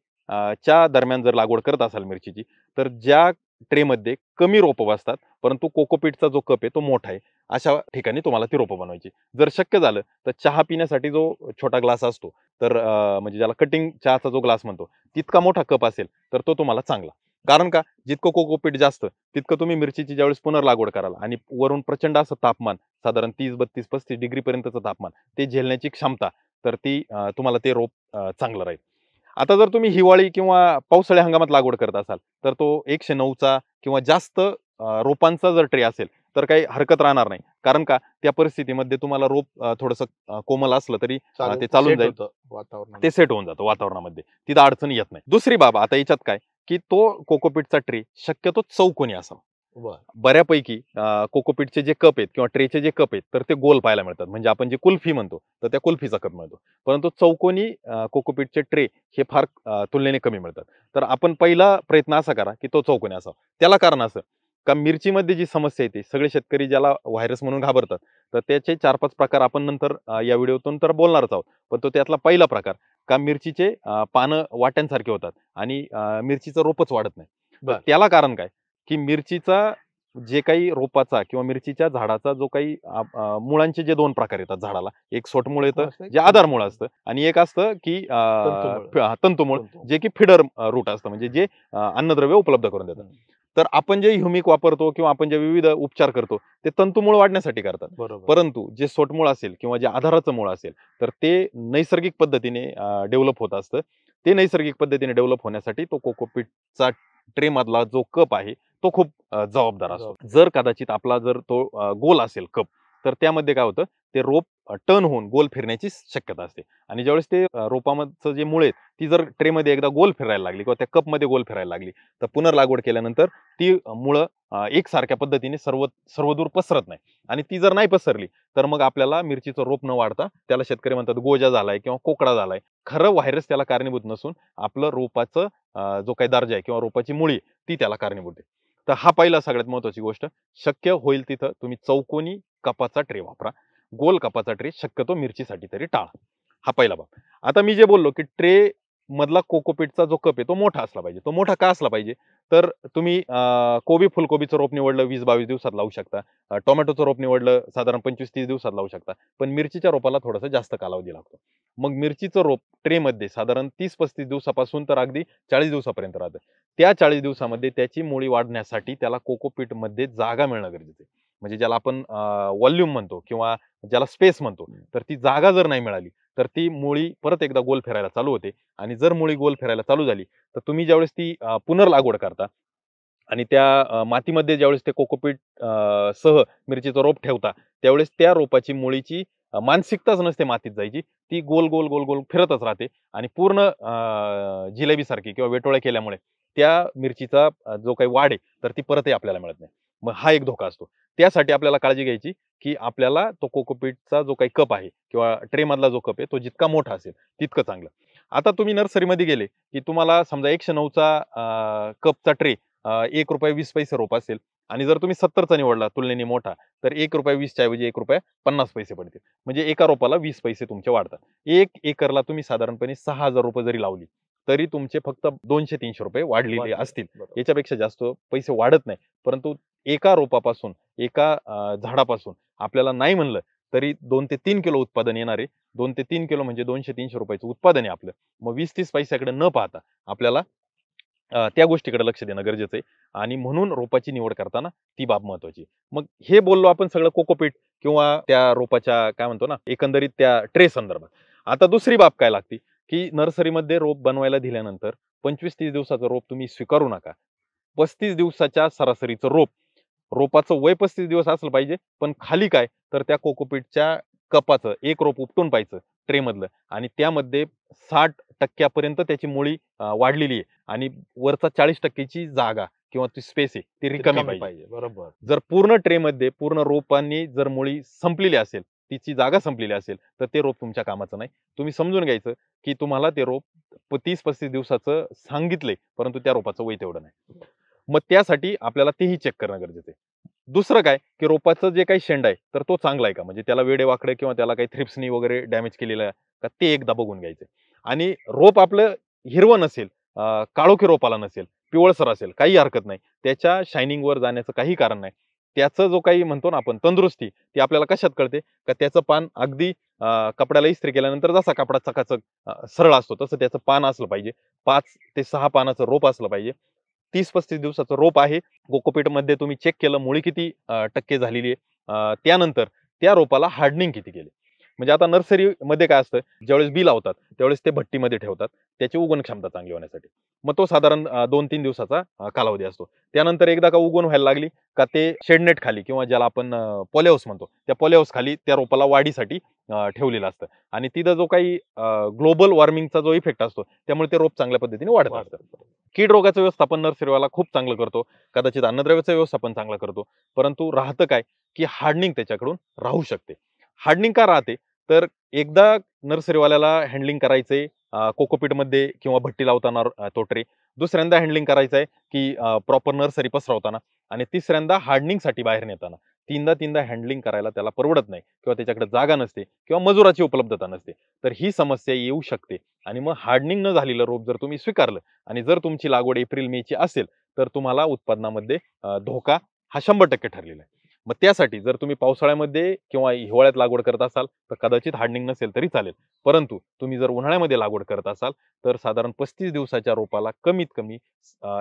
च्या दरम्यान जर लागवड करत असाल मिरचीची, तर ज्या ट्रेमध्ये कमी रोपं बसतात परंतु कोकोपीटचा जो कप आहे तो मोठा आहे, अशा ठिकाणी तुम्हाला ती रोपं बनवायची. जर शक्य झालं तर चहा पिण्यासाठी जो छोटा ग्लास असतो, तर म्हणजे ज्याला कटिंग चहाचा जो ग्लास म्हणतो तितका मोठा कप असेल तर तो तुम्हाला चांगला. कारण का, जितकं कोकोपीट जास्त तितकं तुम्ही मिरचीची ज्यावेळेस पुनर्लागवड कराल आणि वरून प्रचंड असं तापमान, साधारण 30-32-35 डिग्री पर्यंतचं तापमान ते झेलण्याची क्षमता, तर ती तुम्हाला ते रोप चांगलं राहील. आता जर तुम्ही हिवाळी किंवा पावसाळी हंगामात लागवड करत असाल तर तो 109चा किंवा जास्त रोपांचा जर ट्रे असेल तर काही हरकत राहणार नाही. कारण का, त्या परिस्थितीमध्ये तुम्हाला रोप थोडंसं कोमल असलं तरी ते चालून जाईल, ते सेट होऊन जातं वातावरणामध्ये, तिथं अडचण येत नाही. दुसरी बाब आता याच्यात काय की तो कोकोपीटचा ट्रे शक्यतो चौकोनी असावा. बऱ्यापैकी कोकोपीटचे जे कप आहेत किंवा ट्रेचे जे कप आहेत तर ते गोल पाहायला मिळतात, म्हणजे आपण जे कुल्फी म्हणतो तर त्या कुल्फीचा कप मिळतो, परंतु चौकोनी कोकोपीटचे ट्रे हे फार तुलनेने कमी मिळतात. तर आपण पहिला प्रयत्न असा करा की तो चौकोनी असावा. त्याला कारण असं, का मिरचीमध्ये जी समस्या येते, सगळे शेतकरी ज्याला व्हायरस म्हणून घाबरतात, तर त्याचे 4-5 प्रकार आपण नंतर या व्हिडिओतून तर बोलणारच आहोत. पण तो त्यातला पहिला प्रकार का मिरचीचे पानं वाट्यांसारखे होतात आणि मिरचीचं रोपच वाढत नाही. तर बरं. त्याला कारण काय, की मिरचीचा जे काही रोपाचा किंवा मिरचीच्या झाडाचा जो काही मुळांचे जे 2 प्रकार येतात झाडाला. एक सोटमूळ येतं, असतं, जे आधारमुळ असतं आणि एक असतं की तंतुमूळ. तंतुमूळ, जे की फिडर रूट असतं, म्हणजे जे अन्नद्रव्य उपलब्ध करून देतात. तर आपण जे ह्युमिक वापरतो किंवा आपण जे विविध उपचार करतो ते तंतुमूळ वाढण्यासाठी करतात. बरोबर. परंतु जे सोटमूळ असेल किंवा जे आधाराचं मूळ असेल, तर ते नैसर्गिक पद्धतीने डेव्हलप होत असतं. ते नैसर्गिक पद्धतीने डेव्हलप होण्यासाठी तो कोकोपीटचा ट्रे मधला जो कप आहे तो खूप जबाबदार असतो. जर कदाचित आपला जर तो गोल असेल कप, तर त्यामध्ये काय होतं, ते रोप टर्न होऊन गोल फिरण्याची शक्यता असते. आणि ज्यावेळेस ते रोपामधचं जे मुळे ती जर ट्रेमध्ये एकदा गोल फिरायला लागली किंवा त्या कपमध्ये गोल फिरायला लागली, तर पुनर्लागवड केल्यानंतर ती मुळं एकसारख्या पद्धतीने सर्वदूर पसरत नाही. आणि ती जर नाही पसरली, तर मग आपल्याला मिरचीचं रोप न वाढता त्याला शेतकरी म्हणतात गोजा झालाय किंवा कोकडा झालाय. खरं व्हायरस त्याला कारणीभूत नसून आपलं रोपाचं जो काही दर्जा आहे किंवा रोपाची मुळी ती त्याला कारणीभूत आहे. तर हा पहिला सगळ्यात महत्त्वाची गोष्ट. शक्य होईल तिथं तुम्ही चौकोनी कपाचा ट्रे वापरा. गोल कपाचा ट्रे शक्यतो मिरचीसाठी तरी टाळा. हा पहिला बाब. आता मी जे बोललो की ट्रे मधला कोकोपीटचा जो कप आहे तो मोठा असला पाहिजे. तो मोठा का असला पाहिजे? तर तुम्ही कोबी, फुलकोबीचं रोप निवडलं 20-22 दिवसात लावू शकता. टोमॅटोचं रोप निवडलं साधारण 25-30 दिवसात लावू शकता. पण मिरचीच्या रोपाला थोडासा जास्त कालावधी लागतो. मग मिरचीचं रोप ट्रेमध्ये साधारण 30-35 दिवसापासून तर अगदी 40 दिवसापर्यंत राहतं. त्या 40 दिवसामध्ये त्याची मुळी वाढण्यासाठी त्याला कोकोपीटमध्ये जागा मिळणं गरजेचं आहे. म्हणजे ज्याला आपण व्हॉल्यूम म्हणतो किंवा ज्याला स्पेस म्हणतो, तर ती जागा जर नाही मिळाली, तर ती मुळी परत एकदा गोल फिरायला चालू होते. आणि जर मुळी गोल फिरायला चालू झाली, तर तुम्ही ज्यावेळेस ती पुनर्लागवड करता आणि त्या मातीमध्ये ज्यावेळेस ते कोकोपीट सह मिरचीचं रोप ठेवता, त्यावेळेस त्या रोपाची मुळीची मानसिकताच नसते मातीत जायची. ती गोल, गोल, गोल, गोल फिरतच राहते आणि पूर्ण जिलेबीसारखी किंवा वेटोळ्या केल्यामुळे त्या मिरचीचा जो काही वाढ आहे, तर ती परतही आपल्याला मिळत नाही. मग हा एक धोका असतो. त्यासाठी आपल्याला काळजी घ्यायची, की आपल्याला तो कोकोपीटचा जो काही कप आहे किंवा ट्रेमधला जो कप आहे, तो जितका मोठा असेल तितकं चांगलं. आता तुम्ही नर्सरीमध्ये गेले, की तुम्हाला समजा 109चा कपचा ट्रे ₹1.20 रोप असेल आणि जर तुम्ही 70चा निवडला तुलनेने मोठा, तर ₹1.20 च्या ऐवजी ₹1.50 पडतील. म्हणजे एका रोपाला 20 पैसे तुमचे वाढतात. 1 एकरला तुम्ही साधारणपणे ₹6,000 जरी लावली, तरी तुमचे फक्त ₹200-300 वाढलेले असतील. याच्यापेक्षा जास्त पैसे वाढत नाही. परंतु एका रोपापासून, एका झाडापासून आपल्याला नाही म्हणलं तरी 2 ते 3 किलो उत्पादन येणार आहे. 2 ते 3 किलो म्हणजे ₹200-300 उत्पादन आहे आपलं. मग 20-30 पैशाकडे न पाहता आपल्याला त्या गोष्टीकडे लक्ष देणं गरजेचं आहे आणि म्हणून रोपाची निवड करताना ती बाब महत्त्वाची. मग हे बोललो आपण सगळं कोकोपीट किंवा त्या रोपाच्या काय म्हणतो ना, एकंदरीत त्या ट्रे संदर्भात. आता दुसरी बाब काय लागते, की नर्सरीमध्ये रोप बनवायला दिल्यानंतर 25-30 दिवसाचं रोप तुम्ही स्वीकारू नका. 35 दिवसाच्या सरासरीचं रोप, रोपाचं वय 35 दिवस असलं पाहिजे, पण खाली काय तर त्या कोकोपीटच्या कपाचं एक रोप उपटून पाहायचं ट्रेमधलं आणि त्यामध्ये 60% पर्यंत त्याची मुळी वाढलेली आहे आणि वरचा 40% ची जागा किंवा ती स्पेस आहे ती रिकामी पाहिजे. बरोबर. जर पूर्ण ट्रेमध्ये पूर्ण रोपांनी जर मुळी संपलेली असेल, तिची जागा संपलेली असेल, तर ते रोप तुमच्या कामाचं नाही. तुम्ही समजून घ्यायचं, की तुम्हाला ते रोप 30-35 दिवसाचं सांगितलंय, परंतु त्या रोपाचं वय तेवढं नाही. मग त्यासाठी आपल्याला तेही चेक करणं गरजेचं आहे. दुसरं काय, की रोपाचं जे काही शेंड आहे, तर तो चांगला आहे का? म्हणजे त्याला वेडेवाकडे किंवा त्याला काही थ्रिप्सनी वगैरे डॅमेज केलेलं आहे का? ते एकदा बघून घ्यायचं. आणि रोप आपलं हिरवं नसेल, काळोखी रोप आला नसेल, पिवळसर असेल, काही हरकत नाही. त्याच्या शायनिंगवर जाण्याचं काही कारण नाही. त्याचं जो काही म्हणतो ना आपण तंदुरुस्ती, ती आपल्याला कशात कळते? का त्याचं पान अगदी कपड्याला इस्त्री केल्यानंतर जसा कपडा चकाचक सरळ असतो, तसं त्याचं पान असलं पाहिजे. 5 ते 6 पानाचं रोप असलं पाहिजे. 30-35 दिवसाचं रोप आहे. कोकोपीटमध्ये तुम्ही चेक केलं मुळी किती टक्के झालेली आहे. त्यानंतर त्या रोपाला हार्डनिंग किती केली. म्हणजे आता नर्सरीमध्ये काय असतं, ज्यावेळेस बी लावतात, त्यावेळेस ते भट्टीमध्ये ठेवतात. त्याची उगवण क्षमता चांगली होण्यासाठी. मग तो साधारण 2-3 दिवसाचा कालावधी असतो. त्यानंतर एकदा का उगवण व्हायला लागली का ते शेडनेट खाली किंवा ज्याला आपण पॉलीहाऊस म्हणतो, त्या पॉलीहाऊस खाली त्या रोपाला वाढीसाठी ठेवलेलं असतं. आणि तिथं जो काही ग्लोबल वॉर्मिंगचा जो इफेक्ट असतो, त्यामुळे ते रोप चांगल्या पद्धतीने वाढत असतं. कीड रोगाचं व्यवस्थापन नर्सरीवाला खूप चांगलं करतो. कदाचित अन्नद्रव्याचं व्यवस्थापन चांगलं करतो. परंतु राहतं काय, की हार्डनिंग त्याच्याकडून राहू शकते. हार्डनिंग का राहते? तर एकदा नर्सरीवाल्याला हँडलिंग करायचंय कोकोपीटमध्ये किंवा भट्टी लावताना तो ट्रे. दुसऱ्यांदा हँडलिंग करायचं आहे, की प्रॉपर नर्सरी पसरवताना. आणि तिसऱ्यांदा हार्डनिंगसाठी बाहेर नेताना तीनदा हँडलिंग करायला त्याला परवडत नाही किंवा त्याच्याकडे जागा नसते किंवा मजुराची उपलब्धता नसते, तर ही समस्या येऊ शकते. आणि मग हार्डनिंग न झालेलं रोप जर तुम्ही स्वीकारलं आणि जर तुमची लागवड एप्रिल मेची असेल तर तुम्हाला उत्पादनामध्ये धोका हा 100% ठरलेला आहे. मग त्यासाठी जर तुम्ही पावसाळ्यामध्ये किंवा हिवाळ्यात लागवड करत असाल तर कदाचित हार्डनिंग नसेल तरी चालेल. परंतु तुम्ही जर उन्हाळ्यामध्ये लागवड करत असाल तर साधारण 35 दिवसाच्या रोपाला कमीत कमी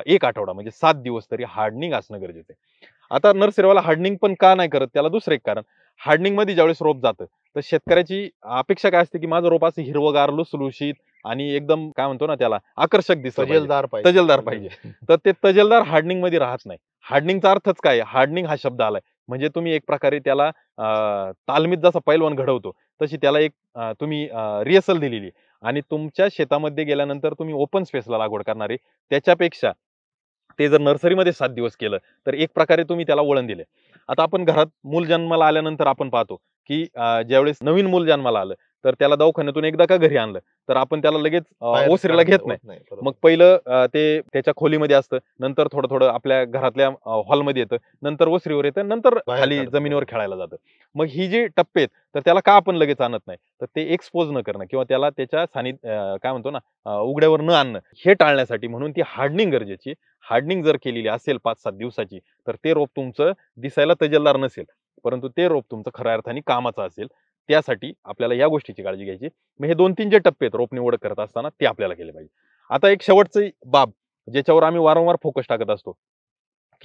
1 आठवडा म्हणजे 7 दिवस तरी हार्डनिंग असणं गरजेचं आहे. आता नर्सरीवाला हार्डनिंग पण का नाही करत, त्याला दुसरं एक कारण, हार्डनिंग मध्ये ज्यावेळेस रोप जातं तर शेतकऱ्याची अपेक्षा काय असते की माझं रोप असं हिरवगार लुसलुशीत आणि एकदम काय म्हणतो ना त्याला आकर्षक दिसलं पाहिजे, तजेलदार पाहिजे. तर ते तजेलदार हार्डनिंग मध्ये राहत नाही. हार्डनिंगचा अर्थच काय, हार्डनिंग हा शब्द आलाय म्हणजे तुम्ही एक प्रकारे त्याला तालमीत जसा पैलवान घडवतो तशी त्याला एक तुम्ही रिहर्सल दिलेली आणि तुमच्या शेतामध्ये गेल्यानंतर तुम्ही ओपन स्पेसला लागवड करणारे त्याच्यापेक्षा ते जर नर्सरीमध्ये 7 दिवस केलं तर एक प्रकारे तुम्ही त्याला वळण दिले. आता आपण घरात मूल जन्माला आल्यानंतर आपण पाहतो की ज्यावेळेस नवीन मूल जन्माला आलं तर त्याला दवाखान्यातून एकदा का घरी आणलं तर आपण त्याला लगेच ओसरीला घेत नाही. मग पहिलं ते त्याच्या खोलीमध्ये असतं, नंतर थोडं थोडं आपल्या घरातल्या हॉलमध्ये येतं, नंतर ओसरीवर येतं, नंतर खाली जमिनीवर खेळायला जातं. मग ही जी टप्पे आहेत तर त्याला का आपण लगेच आणत नाही, तर ते एक्सपोज न करणं किंवा त्याला त्याच्या काय म्हणतो ना उघड्यावर न आणणं हे टाळण्यासाठी म्हणून ती हार्डनिंग गरजेची. हार्डनिंग जर केलेली असेल 5-7 दिवसाची तर ते रोप तुमचं दिसायला तजेलदार नसेल परंतु ते रोप तुमचं खऱ्या अर्थाने कामाचं असेल. त्यासाठी आपल्याला या गोष्टीची काळजी घ्यायची. मग हे 2-3 जे टप्पे आहेत रोप निवड करत असताना ते आपल्याला केले पाहिजे. आता एक शेवटची बाब ज्याच्यावर आम्ही वारंवार फोकस टाकत असतो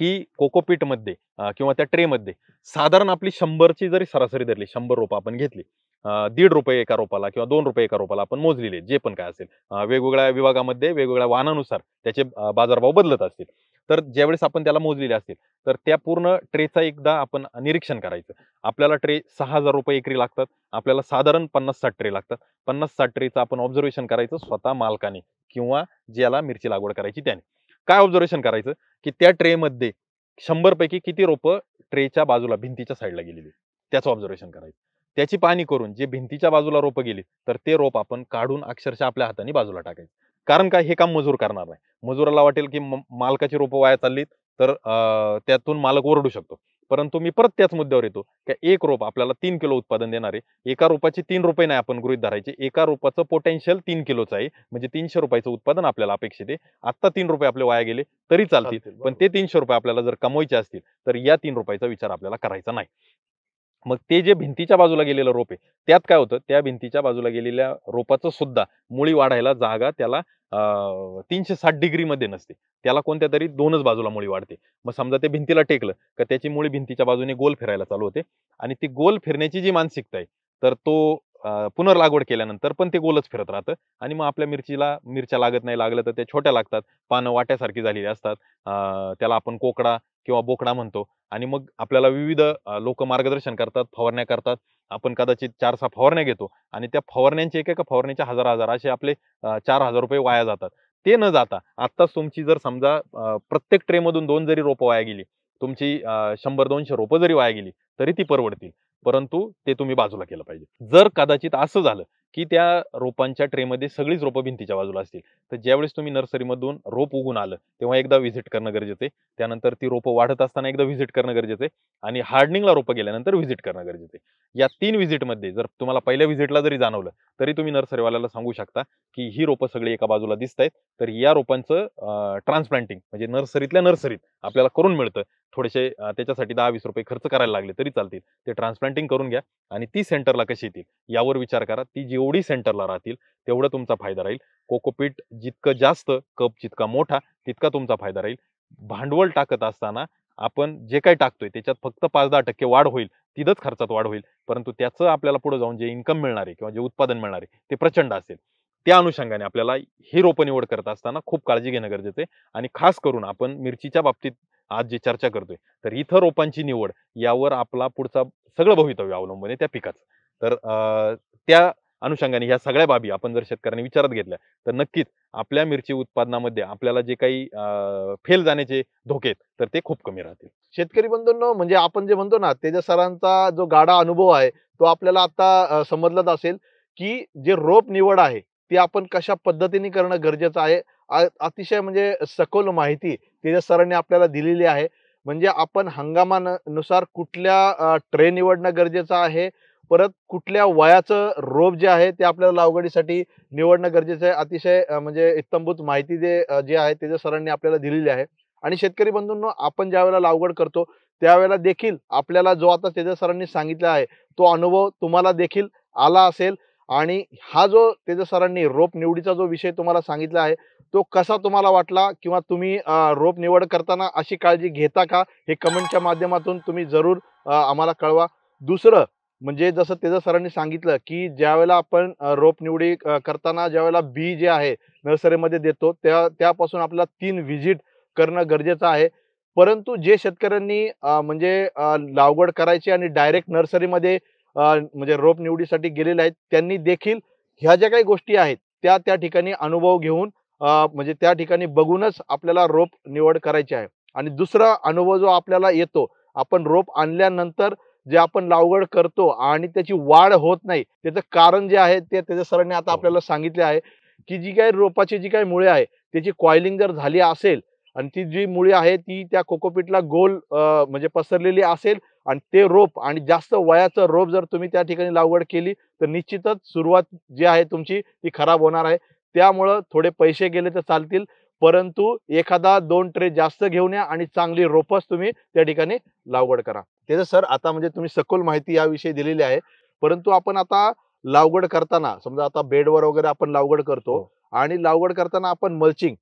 की कोकोपीट मध्ये किंवा त्या ट्रे मध्ये साधारण आपली 100ची जरी सरासरी धरली, 100 रोपं आपण घेतली, ₹1.5 एका रोपाला किंवा ₹2 एका रोपाला आपण मोजलेले जे पण काय असेल, वेगवेगळ्या विभागामध्ये वेगवेगळ्या वाहनानुसार त्याचे बाजारभाव बदलत असतील. तर ज्यावेळेस आपण त्याला मोजलेले असतील तर त्या पूर्ण ट्रेचा एकदा आपण निरीक्षण करायचं. आपल्याला ट्रे ₹6,000 एकरी लागतात, आपल्याला साधारण 50-60 ट्रे लागतात. 50-60 ट्रेचं आपण ऑब्झर्वेशन करायचं स्वतः मालकाने किंवा ज्याला मिरची लागवड करायची त्याने. काय ऑब्झर्वेशन करायचं की त्या ट्रेमध्ये 100 पैकी किती रोपं ट्रेच्या बाजूला भिंतीच्या साईडला गेलेली त्याचं ऑब्झर्वेशन करायचं. त्याची पाहणी करून जे भिंतीच्या बाजूला रोपं गेली तर ते रोप आपण काढून अक्षरशः आपल्या हाताने बाजूला टाकायचं. कारण काय, हे काम मजूर करणार नाही. मजुराला वाटेल की मालकाची रोपं वाया चाललीत तर त्यातून मालक ओरडू शकतो. परंतु मी परत त्याच मुद्द्यावर येतो की एक रोप आपल्याला 3 किलो उत्पादन देणार आहे. एका रोपाचे ₹3 नाही आपण गृहीत धरायचे, एका रोपाचं पोटेन्शियल 3 किलोचं आहे म्हणजे ₹300 उत्पादन आपल्याला अपेक्षित आहे. आता ₹3 आपले वाया गेले तरी चालतील, पण ते ₹300 आपल्याला जर कमवायचे असतील तर या ₹3 विचार आपल्याला करायचा नाही. मग ते जे भिंतीच्या बाजूला गेलेलं रोप आहे त्यात काय होतं, त्या भिंतीच्या बाजूला गेलेल्या रोपाचं सुद्धा मुळी वाढायला जागा त्याला 360 डिग्री मध्ये नसते, त्याला कोणत्या तरी 2च बाजूला मुळी वाढते. मग समजा ते भिंतीला टेकलं का त्याची मुळी भिंतीच्या बाजूने गोल फिरायला चालू होते आणि ती गोल फिरण्याची जी मानसिकता आहे तर तो पुनर्लागवड केल्यानंतर पण ते गोलच फिरत राहतं आणि मग आपल्या मिरच्या लागत नाही, लागलं तर त्या छोट्या लागतात, पानं वाट्यासारखी झालेली असतात, त्याला आपण कोकडा किंवा बोकडा म्हणतो. आणि मग आपल्याला विविध लोक मार्गदर्शन करतात, फवारण्या करतात. आपण कदाचित 4-6 फवारण्या घेतो आणि त्या फवारण्यांचे एका फवारण्याचे हजार असे आपले ₹4,000 वाया जातात. ते न जाता आत्ताच तुमची जर समजा प्रत्येक ट्रे मधून 2 जरी रोपं वाया गेली, तुमची 100-200 रोपं जरी वाया गेली तरी ती परवडतील. परंतु ते तुम्ही बाजूला केलं पाहिजे. जर कदाचित असं झालं की त्या रोपांच्या ट्रेमध्ये सगळीच रोपं भिंतीच्या बाजूला असतील तर ज्यावेळेस तुम्ही नर्सरीमधून रोप उगून आलं तेव्हा एकदा व्हिजिट करणं गरजेचं आहे. त्यानंतर ती रोपं वाढत असताना एकदा व्हिजिट करणं गरजेचं आहे आणि हार्डनिंगला रोपं गेल्यानंतर व्हिजिट करणं गरजेचं आहे. या 3 व्हिजिटमध्ये जर तुम्हाला पहिल्या व्हिजिटला जरी जाणवलं तरी तुम्ही नर्सरीवाल्याला सांगू शकता की ही रोपं सगळी एका बाजूला दिसत आहेत, तर या रोपांचं ट्रान्सप्लांटिंग म्हणजे नर्सरीतल्या नर्सरीत आपल्याला करून मिळतं. थोडेसे त्याच्यासाठी ₹10-20 खर्च करायला लागले तरी चालतील. ते ट्रान्सप्लांटिंग करून घ्या आणि ती सेंटरला कशी येतील यावर विचार करा. ती जेवढी सेंटरला राहतील तेवढा तुमचा फायदा राहील. कोकोपीट जितकं जास्त, कप जितका मोठा तितका तुमचा फायदा राहील. भांडवल टाकत असताना आपण जे काही टाकतोय त्याच्यात फक्त 5-10% वाढ होईल, तिथंच खर्चात वाढ होईल, परंतु त्याचं आपल्याला पुढे जाऊन जे इन्कम मिळणार आहे किंवा जे उत्पादन मिळणार आहे ते प्रचंड असेल. त्या अनुषंगाने आपल्याला ही रोपं निवड करत असताना खूप काळजी घेणं गरजेचं आहे आणि खास करून आपण मिरचीच्या बाबतीत आज जी चर्चा करतोय तर इथं रोपांची निवड यावर आपला पुढचा सगळं भवितव्य अवलंबून आहे त्या पिकाचं. तर त्या अनुषंगाने ह्या सगळ्या बाबी आपण जर शेतकऱ्यांनी विचारात घेतल्या तर नक्कीच आपल्या मिरची उत्पादनामध्ये आपल्याला जे काही फेल जाण्याचे धोके आहेत तर ते खूप कमी राहतील. शेतकरी बंधूंनो, म्हणजे आपण जे म्हणतो ना, तेजस सरांचा जो गाढा अनुभव आहे तो आपल्याला आता समजलाच असेल की जे रोप निवड आहे ती आपण कशा पद्धतीने करणं गरजेचं आहे. अतिशय म्हणजे सखोल माहिती तेजस सरांनी आपल्याला दिलेली आहे. म्हणजे आपण हंगामानुसार कुठल्या ट्रे निवडणं गरजेचं आहे, परत कुठल्या वयाचं रोप जे आहे ते आपल्याला लागवडीसाठी निवडणं गरजेचं आहे. अतिशय म्हणजे इत्थंभूत माहिती जे आहे ते सरांनी आपल्याला दिलेली आहे. आणि शेतकरी बंधूंनो, आपण ज्यावेळेला लागवड करतो त्यावेळेला देखील आपल्याला जो आता तेजस सरांनी सांगितला आहे तो अनुभव तुम्हाला देखील आला असेल. आणि हा जो तेजस सरांनी रोप निवडीचा जो विषय तुम्हाला सांगितला आहे तो कसा तुम्हाला वाटला, किंवा तुम्ही रोप निवड करताना अशी काळजी घेता का, हे कमेंटच्या माध्यमातून तुम्ही जरूर आम्हाला कळवा. दुसरं म्हणजे जसं तेजस सरांनी सांगितलं की ज्यावेळेला आपण रोप निवडी करताना ज्यावेळेला बी जे आहे नर्सरीमध्ये देतो त्यापासून आपल्याला 3 व्हिजिट करणं गरजेचं आहे. परंतु जे शेतकऱ्यांनी म्हणजे लागवड करायची आणि डायरेक्ट नर्सरीमध्ये म्हणजे रोप निवडीसाठी गेलेले आहेत त्यांनी देखील ह्या ज्या काही गोष्टी आहेत त्या ठिकाणी अनुभव घेऊन म्हणजे त्या ठिकाणी बघूनच आपल्याला रोप निवड करायची आहे. आणि दुसरा अनुभव जो आपल्याला येतो, आपण रोप आणल्यानंतर जे आपण लागवड करतो आणि त्याची वाढ होत नाही, त्याचं कारण जे आहे ते त्याच्या सरांनी आता आपल्याला सांगितले आहे की जी काही रोपाची जी काही मुळे आहे त्याची कॉइलिंग जर झाली असेल आणि ती जी मुळी आहे ती त्या कोकोपीटला गोल म्हणजे पसरलेली असेल आणि ते रोप आणि जास्त वयाचं रोप जर तुम्ही त्या ठिकाणी लागवड केली तर निश्चितच सुरुवात जी आहे तुमची ती खराब होणार आहे. त्यामुळं थोडे पैसे गेले तर चालतील, परंतु एखादा 2 ट्रे जास्त घेऊन या आणि चांगली रोपच तुम्ही त्या ठिकाणी लागवड करा. त्याचं सर आता म्हणजे तुम्ही सखोल माहिती याविषयी दिलेली आहे, परंतु आपण आता लागवड करताना समजा आता बेडवर वगैरे आपण लागवड करतो आणि लागवड करताना आपण मल्चिंग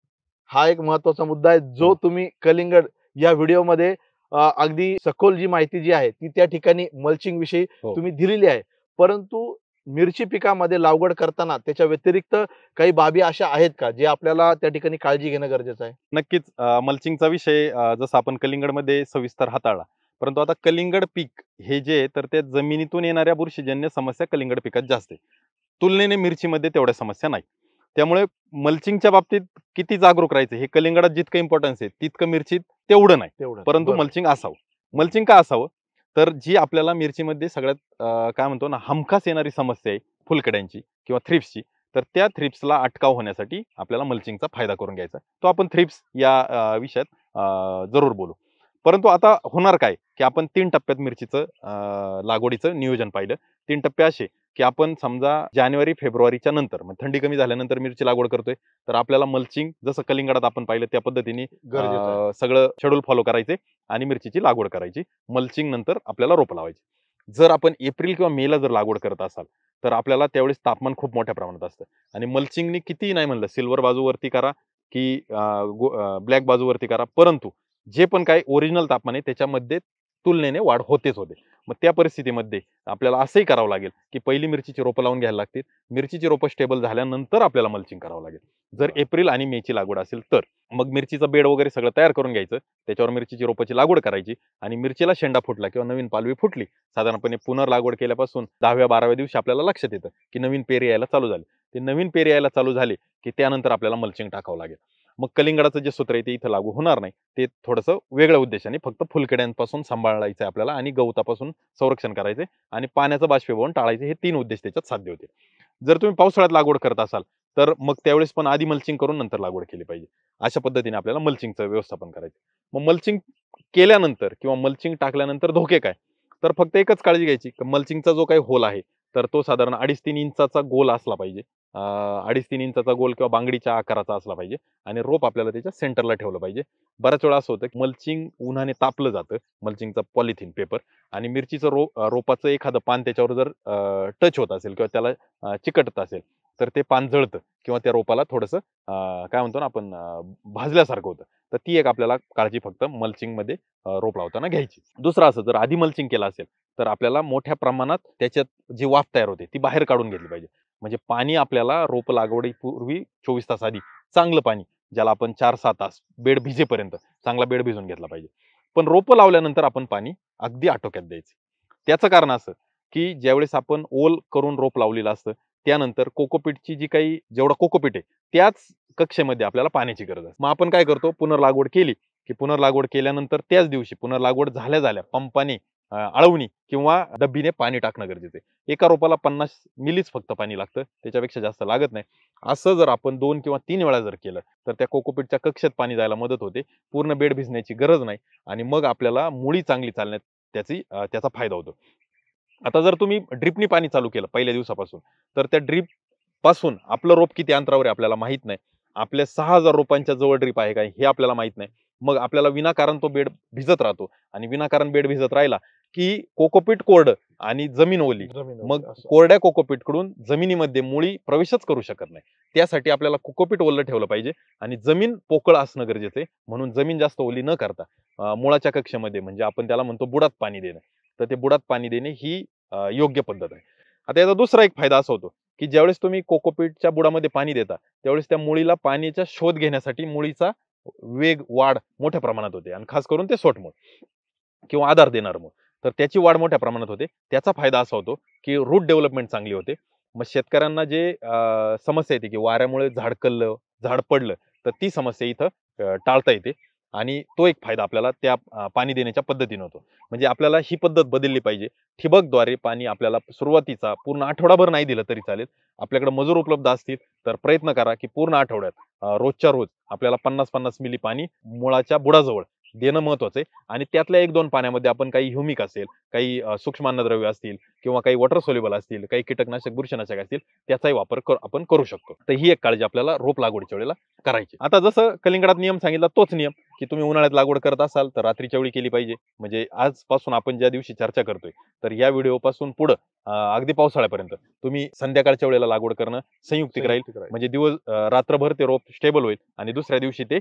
हा एक महत्वाचा मुद्दा आहे जो तुम्ही कलिंगड या व्हिडिओमध्ये अगदी सखोल जी माहिती जी आहे ती त्या ठिकाणी मल्चिंग विषयी तुम्ही दिलेली आहे. परंतु मिरची पिकामध्ये लागवड करताना त्याच्या व्यतिरिक्त काही बाबी अशा आहेत का जे आपल्याला त्या ठिकाणी काळजी घेणं गरजेचं आहे? नक्कीच मल्चिंगचा विषय जसा आपण कलिंगडमध्ये सविस्तर हाताळला, परंतु आता कलिंगड पीक हे जे आहे, तर ते जमिनीतून येणाऱ्या बुरशीजन्य समस्या कलिंगड पिकात जास्त आहे. तुलनेने मिरचीमध्ये तेवढ्या समस्या नाही. त्यामुळे मल्चिंगच्या बाबतीत किती जागरूक राहायचं, हे कलिंगडात जितकं इम्पॉर्टन्स आहे तितकं मिरचीत तेवढं नाही. तेवढं परंतु मल्चिंग असावं. मल्चिंग का असावं, तर जी आपल्याला मिरचीमध्ये सगळ्यात काय म्हणतो ना, हमखास येणारी समस्या आहे फुलकड्यांची किंवा थ्रिप्सची, तर त्या थ्रिप्सला अटकाव होण्यासाठी आपल्याला मल्चिंगचा फायदा करून घ्यायचा. तो आपण थ्रिप्स या विषयात जरूर बोलू. परंतु आता होणार काय, की आपण 3 टप्प्यात मिरचीचं लागवडीचं नियोजन पाहिलं. 3 टप्पे असे की आपण समजा जानेवारी फेब्रुवारीच्या नंतर म्हणजे थंडी कमी झाल्यानंतर मिरची लागवड करतोय, तर आपल्याला मल्चिंग जसं कलिंगडात आपण पाहिलं त्या पद्धतीने सगळं शेड्यूल फॉलो करायचे आणि मिरचीची लागवड करायची. मल्चिंग नंतर आपल्याला रोपं लावायची. जर आपण एप्रिल किंवा मेला जर लागवड करत असाल तर आपल्याला त्यावेळेस तापमान खूप मोठ्या प्रमाणात असतं आणि मल्चिंगनी कितीही नाही म्हणलं सिल्वर बाजूवरती करा की ब्लॅक बाजूवरती करा, परंतु जे पण काही ओरिजिनल तापमान आहे त्याच्यामध्ये तुलनेने वाढ होतेच होते. मग त्या परिस्थितीमध्ये आपल्याला असंही करावं लागेल की पहिली मिरचीची रोपं लावून घ्यायला लागतील. मिरचीची रोपं स्टेबल झाल्यानंतर आपल्याला मल्चिंग करावं लागेल. जर एप्रिल आणि मेची लागवड असेल तर मग मिरचीचं बेड वगैरे सगळं तयार करून घ्यायचं, त्याच्यावर मिरचीची रोपाची लागवड करायची आणि मिरचीला शेंडा फुटला किंवा नवीन पालवी फुटली, साधारणपणे पुनर्लागवड केल्यापासून 10व्या-12व्या दिवशी आपल्याला लक्षात येतं की नवीन पेरी यायला चालू झाली. ते नवीन पेरी यायला चालू झाले की त्यानंतर आपल्याला मल्चिंग टाकावं लागेल. मग कलिंगडाचं जे सूत्र आहे ते इथं लागू होणार नाही. ते थोडंसं वेगळ्या उद्देशाने फक्त फुलकड्यांपासून सांभाळायचं आहे आपल्याला आणि गवतापासून संरक्षण करायचे आणि पाण्याचं बाष्पीभवन टाळायचे. हे 3 उद्देश त्याच्यात साध्य होते. जर तुम्ही पावसाळ्यात लागवड करत असाल तर मग त्यावेळेस पण आधी मल्चिंग करून नंतर लागवड केली पाहिजे. अशा पद्धतीने आपल्याला मल्चिंगचं व्यवस्थापन करायचं. मग मल्चिंग केल्यानंतर किंवा मल्चिंग टाकल्यानंतर धोके काय, तर फक्त एकच काळजी घ्यायची की मल्चिंगचा जो काही होल आहे तर तो साधारण 2.5-3 इंचाचा गोल असला पाहिजे. 2.5-3 इंचाचा गोल किंवा बांगडीच्या आकाराचा असला पाहिजे आणि रोप आपल्याला त्याच्या सेंटरला ठेवलं पाहिजे. बऱ्याच वेळा असं होतं की मल्चिंग उन्हाने तापलं जातं, मल्चिंगचा पॉलिथिन पेपर, आणि मिरचीचं रोपाचं एखादं पान त्याच्यावर जर टच होत असेल किंवा त्याला चिकटत असेल तर ते पान जळतं किंवा त्या रोपाला थोडंसं काय म्हणतो ना आपण भाजल्यासारखं होतं. तर ती एक आपल्याला काळजी फक्त मल्चिंगमध्ये रोप लावताना घ्यायची. दुसरं असं, जर आधी मल्चिंग केलं असेल तर आपल्याला मोठ्या प्रमाणात त्याच्यात जी वाफ तयार होते ती बाहेर काढून घेतली पाहिजे. म्हणजे पाणी आपल्याला रोप लागवडीपूर्वी 24 तास आधी चांगलं पाणी, ज्याला आपण 4-6 तास बेड भिजेपर्यंत चांगला बेड भिजून घेतला पाहिजे. पण रोपं लावल्यानंतर आपण पाणी अगदी आटोक्यात द्यायचं. त्याचं कारण असं की ज्यावेळेस आपण ओल करून रोप लावलेलं असतं त्यानंतर कोकोपीटची जी काही जेवढा कोकोपीट आहे त्याच कक्षेमध्ये आपल्याला पाण्याची गरज असते. मग आपण काय करतो, पुनर्लागवड केली की पुनर्लागवड केल्यानंतर त्याच दिवशी पुनर्लागवड झाल्या पंपाने आळवणी किंवा डब्बीने पाणी टाकणं गरजेचं आहे. एका रोपाला 50 मिलीच फक्त पाणी लागतं, त्याच्यापेक्षा जास्त लागत नाही. असं जर आपण 2 किंवा 3 वेळा जर केलं तर त्या कोकोपीटच्या कक्षेत पाणी जायला मदत होते. पूर्ण बेड भिजण्याची गरज नाही आणि मग आपल्याला मुळी चांगली चालण्यात त्याचा फायदा होतो. आता जर तुम्ही ड्रिपनी पाणी चालू केलं पहिल्या दिवसापासून, तर त्या ड्रिप पासून आपलं रोप किती अंतरावर आहे आपल्याला माहित नाही. आपल्या 6000 रोपांच्या जवळ ड्रिप आहे का हे आपल्याला माहित नाही. मग आपल्याला विनाकारण तो बेड भिजत राहतो आणि विनाकारण बेड भिजत राहिला की कोकोपीट कोरडं आणि जमीन ओली. मग कोरड्या कोकोपीटकडून जमिनीमध्ये मुळी प्रवेशच करू शकत नाही. त्यासाठी आपल्याला कोकोपीट ओलं ठेवलं पाहिजे आणि जमीन पोकळ असणं गरजेचं आहे. म्हणून जमीन जास्त ओली न करता मुळाच्या कक्षेमध्ये म्हणजे आपण त्याला म्हणतो बुडात पाणी देणं. तर ते बुडात पाणी देणे ही योग्य पद्धत आहे. आता याचा दुसरा एक फायदा असा होतो की ज्यावेळेस तुम्ही कोकोपीटच्या बुडामध्ये पाणी देता त्यावेळेस त्या मुळीला पाण्याचा शोध घेण्यासाठी मुळीचा वाढ मोठ्या प्रमाणात होते आणि खास करून ते सोटमूळ किंवा आधार देणार मूळ, तर त्याची वाढ मोठ्या प्रमाणात होते. त्याचा फायदा असा होतो की रूट डेव्हलपमेंट चांगली होते. मग शेतकऱ्यांना जे समस्या येते की वाऱ्यामुळे झाड पडलं तर ती समस्या इथं टाळता येते आणि तो एक फायदा आपल्याला त्या पाणी देण्याच्या पद्धतीने होतो. म्हणजे आपल्याला ही पद्धत बदलली पाहिजे. ठिबकद्वारे पाणी आपल्याला सुरुवातीचा पूर्ण आठवडाभर नाही दिलं तरी चालेल. आपल्याकडे मजूर उपलब्ध असतील तर प्रयत्न करा की पूर्ण आठवड्यात रोजच्या रोज आपल्याला 50-50 मिली पाणी मुळाच्या बुडाजवळ देणं महत्वाचं आहे. आणि त्यातल्या 1-2 पाण्यामध्ये आपण काही ह्युमिक असेल, काही सूक्ष्म अन्नद्रव्य असतील किंवा काही वॉटर सोल्युबल असतील, काही कीटकनाशक बुरशीनाशक असतील त्याचाही वापर आपण करू शकतो. तर ही एक काळजी आपल्याला रोप लागवडीच्या वेळेला करायची. आता जसं कलिंगडात नियम सांगितला तोच नियम की तुम्ही उन्हाळ्यात लागवड करत असाल तर रात्रीच्या वेळी केली पाहिजे. म्हणजे आजपासून आपण ज्या दिवशी चर्चा करतोय तर या व्हिडिओ पासून पुढे अगदी पावसाळ्यापर्यंत तुम्ही संध्याकाळच्या वेळेला लागवड करणं संयुक्तिक राहील. म्हणजे रात्रभर ते रोप स्टेबल होईल आणि दुसऱ्या दिवशी ते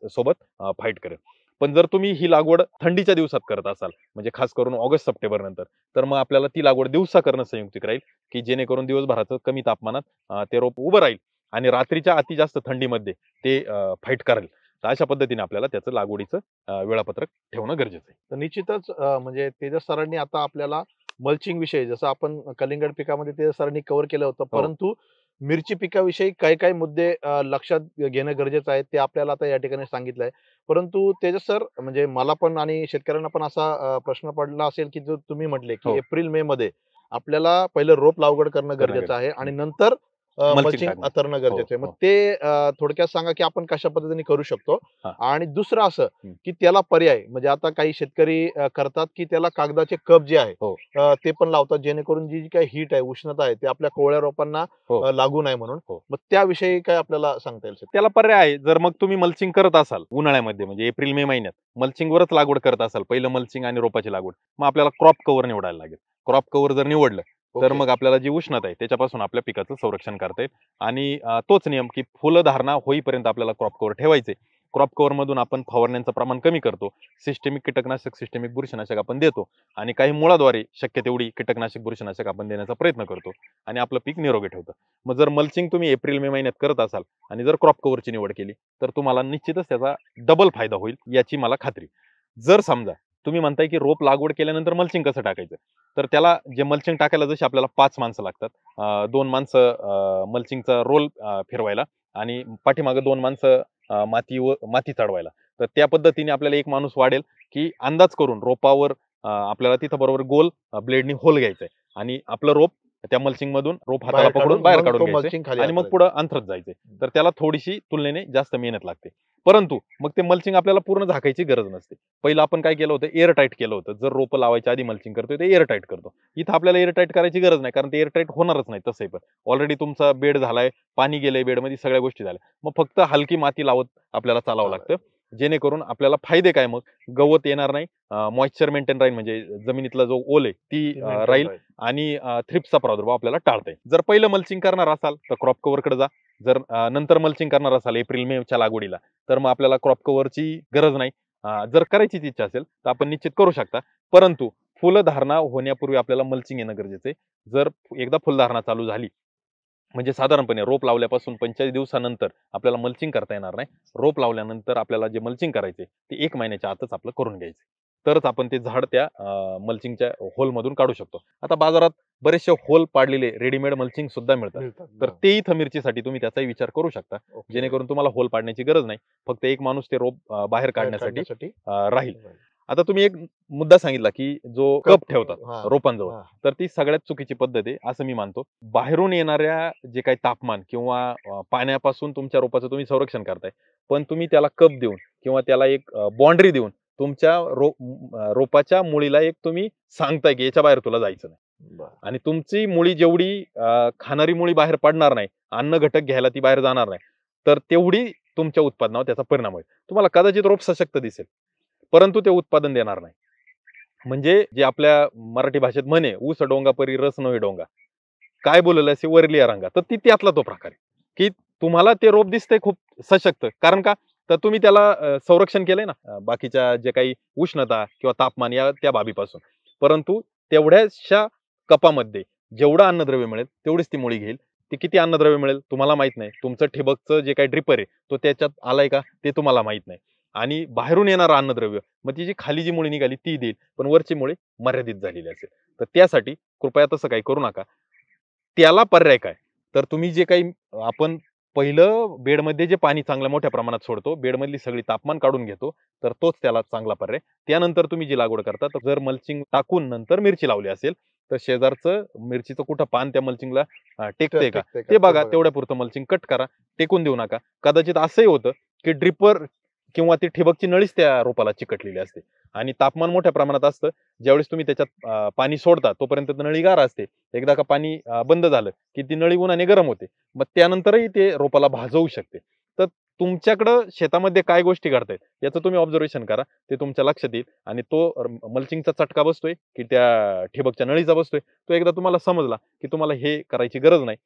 सोबत फाईट करेल. पण जर तुम्ही ही लागवड थंडीच्या दिवसात करत असाल म्हणजे खास करून ऑगस्ट सप्टेंबर नंतर तर मग आपल्याला ती लागवड दिवसा करणं संयुक्तिक राहील की जेणेकरून दिवसभराचं कमी तापमानात ते रोप उभं राहील आणि रात्रीच्या अति जास्त थंडीमध्ये ते फाईट करेल. तर अशा पद्धतीने आपल्याला त्याचं लागवडीचं वेळापत्रक ठेवणं गरजेचं आहे. तर निश्चितच म्हणजे तेजस सरांनी आता आपल्याला मल्चिंग विषयी जसं आपण कलिंगड पिकामध्ये तेजस सरांनी कव्हर केलं होतं, परंतु मिरची पिकाविषयी काही काही मुद्दे लक्षात घेणं गरजेचं आहे ते आपल्याला आता या ठिकाणी सांगितलं आहे. परंतु तेजस सर म्हणजे मला पण आणि शेतकऱ्यांना पण असा प्रश्न पडला असेल की जो तुम्ही म्हटले की एप्रिल मे मध्ये आपल्याला पहिलं रोप लागवड करणं गरजेचं आहे आणि नंतर मल्चिंग करणं गरजेचं आहे. मग ते थोडक्यात सांगा की आपण कशा पद्धतीने करू शकतो. आणि दुसरं असं की त्याला पर्याय म्हणजे आता काही शेतकरी करतात की त्याला कागदाचे कप जे आहे ते पण लावतात जेणेकरून जी काही हीट आहे उष्णता आहे ते आपल्या कोवळ्या रोपांना लागू नये म्हणून. मग त्याविषयी काय आपल्याला सांगता येईल? त्याला पर्याय आहे. जर मग तुम्ही मल्चिंग करत असाल उन्हाळ्यामध्ये म्हणजे एप्रिल मे महिन्यात मल्चिंगवरच लागवड करत असाल, पहिलं मल्चिंग आणि रोपाची लागवड, मग आपल्याला क्रॉप कव्हर निवडायला लागेल. क्रॉप कव्हर जर निवडलं तर मग आपल्याला जी उष्णता आहे त्याच्यापासून आपल्या पिकाचं संरक्षण करता येईल. आणि तोच नियम की फुलं धारणा होईपर्यंत आपल्याला क्रॉप कव्हर ठेवायचे. क्रॉप कव्हर मधून आपण फवारण्यांचं प्रमाण कमी करतो. सिस्टेमिक कीटकनाशक, सिस्टेमिक बुरशीनाशक आपण देतो आणि काही मुळाद्वारे शक्य तेवढी कीटकनाशक, बुरशीनाशक आपण देण्याचा प्रयत्न करतो आणि आपलं पीक निरोगी ठेवतं. मग जर मल्चिंग तुम्ही एप्रिल मे महिन्यात करत असाल आणि जर क्रॉप कव्हरची निवड केली तर तुम्हाला निश्चितच त्याचा डबल फायदा होईल याची मला खात्री. जर समजा तुम्ही म्हणताय की रोप लागवड केल्यानंतर मल्चिंग कसं टाकायचं, तर त्याला जे मल्चिंग टाकायला जशी आपल्याला 5 माणसं लागतात, 2 माणसं मल्चिंगचा रोल फिरवायला आणि पाठीमागे 2 माणसं माती चढवायला. तर त्या पद्धतीने आपल्याला एक माणूस वाढेल की अंदाज करून रोपावर आपल्याला तिथं बरोबर गोल ब्लेडनी होल घ्यायचंय आणि आपलं रोप त्या मल्चिंग मधून रोप हाताला पकडून बाहेर काढून घ्यायचं आणि मग पुढे अंथरत जायचंय. तर त्याला थोडीशी तुलनेने जास्त मेहनत लागते. परंतु मग ते मल्चिंग आपल्याला पूर्ण झाकायची गरज नसते. पहिलं आपण काय केलं होतं, एअर टाईट केलं होतं. जर रोपं लावायच्या आधी मल्चिंग करतोय ते एअर टाईट करतो. इथं आपल्याला एअर टाईट करायची गरज नाही कारण ते एअर टाईट होणारच नाही. तसंही पण ऑलरेडी तुमचा बेड झालाय, पाणी गेलंय बेडमध्ये, सगळ्या गोष्टी झाल्या. मग फक्त हलकी माती लावत आपल्याला चालावं लागतं जेणेकरून आपल्याला फायदे काय, मग गवत येणार नाही, मॉइश्चर मेंटेन राहील म्हणजे जमिनीतला जो ओल आहे ती राहील आणि थ्रिप्सचा प्रादुर्भाव आपल्याला टाळता येईल. जर पहिलं मल्चिंग करणार असाल तर क्रॉप कव्हरकडे जा. जर नंतर मल्चिंग करणार असाल एप्रिल मेच्या लागवडीला तर मग आपल्याला क्रॉप कव्हरची गरज नाही. जर करायचीच इच्छा असेल तर आपण निश्चित करू शकता. परंतु फुलधारणा होण्यापूर्वी आपल्याला मल्चिंग येणं गरजेचं आहे. जर एकदा फुलधारणा चालू झाली म्हणजे साधारणपणे रोप लावल्यापासून 45 दिवसानंतर आपल्याला मल्चिंग करता येणार नाही. रोप लावल्यानंतर आपल्याला जे मल्चिंग करायचे ते 1 महिन्याच्या आतच आपलं करून घ्यायचं. तरच आपण ते झाड त्या मल्चिंगच्या होलमधून काढू शकतो. आता बाजारात बरेचसे होल पाडलेले रेडीमेड मल्चिंग सुद्धा मिळतात. तर ते इथं मिरचीसाठी तुम्ही त्याचाही विचार करू शकता जेणेकरून तुम्हाला होल पाडण्याची गरज नाही. फक्त एक माणूस ते रोप बाहेर काढण्यासाठी राहील. आता तुम्ही एक मुद्दा सांगितला की जो कप ठेवतात हा, रोपांजवळ, हा. तर ती सगळ्यात चुकीची पद्धत आहे असं मी मानतो. बाहेरून येणाऱ्या जे काही तापमान किंवा पाण्यापासून तुमच्या रोपाचं तुम्ही संरक्षण करताय, पण तुम्ही त्याला कप देऊन किंवा त्याला एक बाउंड्री देऊन तुमच्या रोपाच्या मुळीला एक तुम्ही सांगताय की याच्या बाहेर तुला जायचं नाही. बरं. आणि तुमची मुळी जेवढी खाणारी मुळी बाहेर पडणार नाही, अन्न घटक घ्यायला ती बाहेर जाणार नाही, तर तेवढी तुमच्या उत्पादनावर त्याचा परिणाम होईल. तुम्हाला कदाचित रोप सशक्त दिसेल, परंतु ते उत्पादन देणार नाही. म्हणजे जे आपल्या मराठी भाषेत म्हणे, ऊस डोंगा परी रस नव्हे डोंगा, काय बोललं असे वरली रंगा, तर ती त्यातला तो प्रकार आहे की तुम्हाला ते रोप दिसतंय खूप सशक्त. कारण का, तर तुम्ही त्याला संरक्षण केलंय ना बाकीच्या जे काही उष्णता किंवा तापमान या त्या बाबीपासून. परंतु तेवढ्याशा कपामध्ये जेवढं अन्नद्रव्य मिळेल तेवढीच ती मुळी घेईल. ते किती अन्नद्रव्य मिळेल तुम्हाला माहित नाही. तुमचं ठिबकचं जे काही ड्रिपर आहे तो त्याच्यात आलाय का ते तुम्हाला माहित नाही. आणि बाहेरून येणारं अन्नद्रव्य मग ती जी खाली जी मुळी निघाली ती देईल, पण वरची मुळी मर्यादित झालेली असेल. तर त्यासाठी कृपया तसं काही करू नका. त्याला पर्याय काय, तर तुम्ही जे काही आपण पहिलं बेडमध्ये जे पाणी चांगल्या मोठ्या प्रमाणात सोडतो, बेडमधली सगळी तापमान काढून घेतो, तर तोच त्याला चांगला पर्याय. त्यानंतर तुम्ही जी लागवड करता, तर जर मल्चिंग टाकून नंतर मिरची लावली असेल, तर शेजारचं मिरचीचं कुठं पान त्या मल्चिंगला टेकतंय का ते बघा. तेवढ्या पुरतं मल्चिंग कट करा, टेकून देऊ नका. कदाचित असंही होतं की ड्रिपर किंवा ती ठिबकची नळीच त्या रोपाला चिकटलेली असते आणि तापमान मोठ्या प्रमाणात असतं. ज्यावेळेस तुम्ही त्याच्यात पाणी सोडता तोपर्यंत नळी गार असते. एकदा का पाणी बंद झालं की ती नळी उन्हाने गरम होते, मग त्यानंतरही ते रोपाला भाजवू शकते. तर तुमच्याकडं शेतामध्ये काय गोष्टी घडतायत याचं तुम्ही ऑब्झर्वेशन करा, ते तुमच्या लक्षात येईल. आणि तो मल्चिंगचा चटका बसतोय की त्या ठिबकच्या नळीचा बसतोय, तो एकदा तुम्हाला समजला की तुम्हाला हे करायची गरज नाही,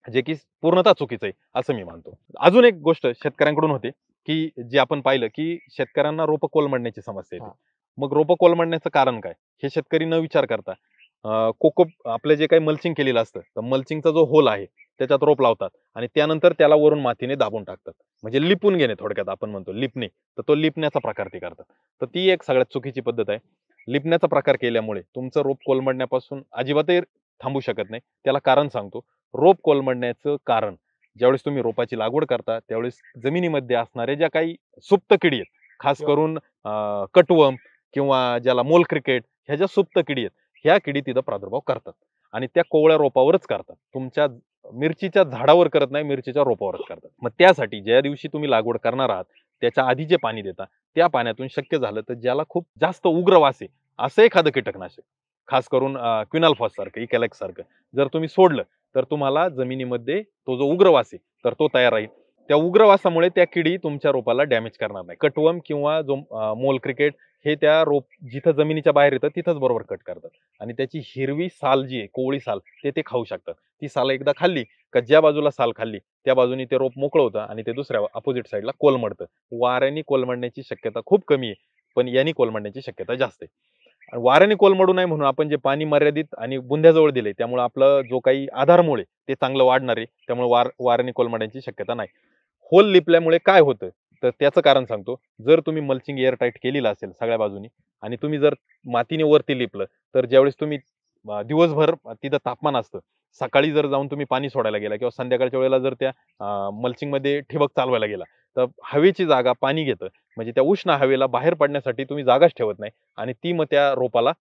जे की पूर्णतः चुकीचं आहे असं मी मानतो. अजून एक गोष्ट शेतकऱ्यांकडून होते की जे आपण पाहिलं की शेतकऱ्यांना रोपं कोलमडण्याची समस्या येते. मग रोपं कोलमडण्याचं कारण काय हे शेतकरी न विचार करता कोको आपलं जे काही मल्चिंग केलेलं असतं, तर मल्चिंगचा जो होल आहे त्याच्यात रोप लावतात आणि त्यानंतर त्याला वरून मातीने दाबून टाकतात. म्हणजे लिपून घेणे, थोडक्यात आपण म्हणतो लिपणे. तर तो लिपण्याचा प्रकार ते करतात. तर ती एक सगळ्यात चुकीची पद्धत आहे. लिपण्याचा प्रकार केल्यामुळे तुमचं रोप कोलमडण्यापासून अजिबातही थांबू शकत नाही. त्याला कारण सांगतो. रोप कोलमडण्याचं कारण, ज्यावेळेस तुम्ही रोपाची लागवड करता त्यावेळेस जमिनीमध्ये असणाऱ्या ज्या काही सुप्त किडी आहेत, खास करून कटवर्म किंवा ज्याला मोल क्रिकेट, ह्या ज्या सुप्त किडी आहेत, ह्या किडी तिथं प्रादुर्भाव करतात आणि त्या कोवळ्या रोपावरच करतात. तुमच्या मिरचीच्या झाडावर करत नाही, मिरचीच्या रोपावरच करतात. मग त्यासाठी ज्या दिवशी तुम्ही लागवड करणार आहात त्याच्या आधी जे पाणी देता, त्या पाण्यातून शक्य झालं तर ज्याला खूप जास्त उग्र वास आहे असं एखादं कीटकनाशक, खास करून क्विनाल्फॉस सारखं, इकॅलेक्स सारखं जर तुम्ही सोडलं, तर तुम्हाला जमिनीमध्ये तो जो उग्र वास आहे तर तो तयार राहील. त्या उग्र वासामुळे त्या किडी तुमच्या रोपाला डॅमेज करणार नाही. कटवर्म किंवा जो मोल क्रिकेट हे त्या रोप जिथं जमिनीच्या बाहेर येतं तिथंच बरोबर कट करतात आणि त्याची हिरवी साल जी आहे, कोवळी साल, ते खाऊ शकतात. ती साल एकदा खाल्ली का ज्या बाजूला साल खाल्ली त्या बाजूनी ते रोप मोकळं होतं आणि ते दुसऱ्या अपोजिट साईडला कोलमडतं. वाऱ्याने कोलमडण्याची शक्यता खूप कमी आहे, पण यांनी कोलमडण्याची शक्यता जास्त आहे. आणि वाऱ्याने कोलमडू नये म्हणून आपण जे पाणी मर्यादित आणि बुंध्याजवळ दिले, त्यामुळे आपलं जो काही आधारमूळ आहे ते चांगलं वाढणार आहे. त्यामुळे वाऱ्याने कोलमडण्याची शक्यता नाही. होल लिपल्यामुळे काय होतं, तर त्याचं कारण सांगतो. जर तुम्ही मल्चिंग एअर टाईट केलेलं असेल सगळ्या बाजूनी आणि तुम्ही जर मातीने वरती लिपलं, तर ज्यावेळेस तुम्ही दिवसभर तिथं तापमान असतं, सकाळी जर जाऊन तुम्ही पाणी सोडायला गेला किंवा संध्याकाळच्या वेळेला जर त्या मल्चिंगमध्ये ठिबक चालवायला गेला, तर हवेची जागा पाणी घेतं. म्हणजे त्या उष्ण हवेला बाहेर पडण्यासाठी तुम्ही जागाच ठेवत नाही आणि ती मग त्या रोपाला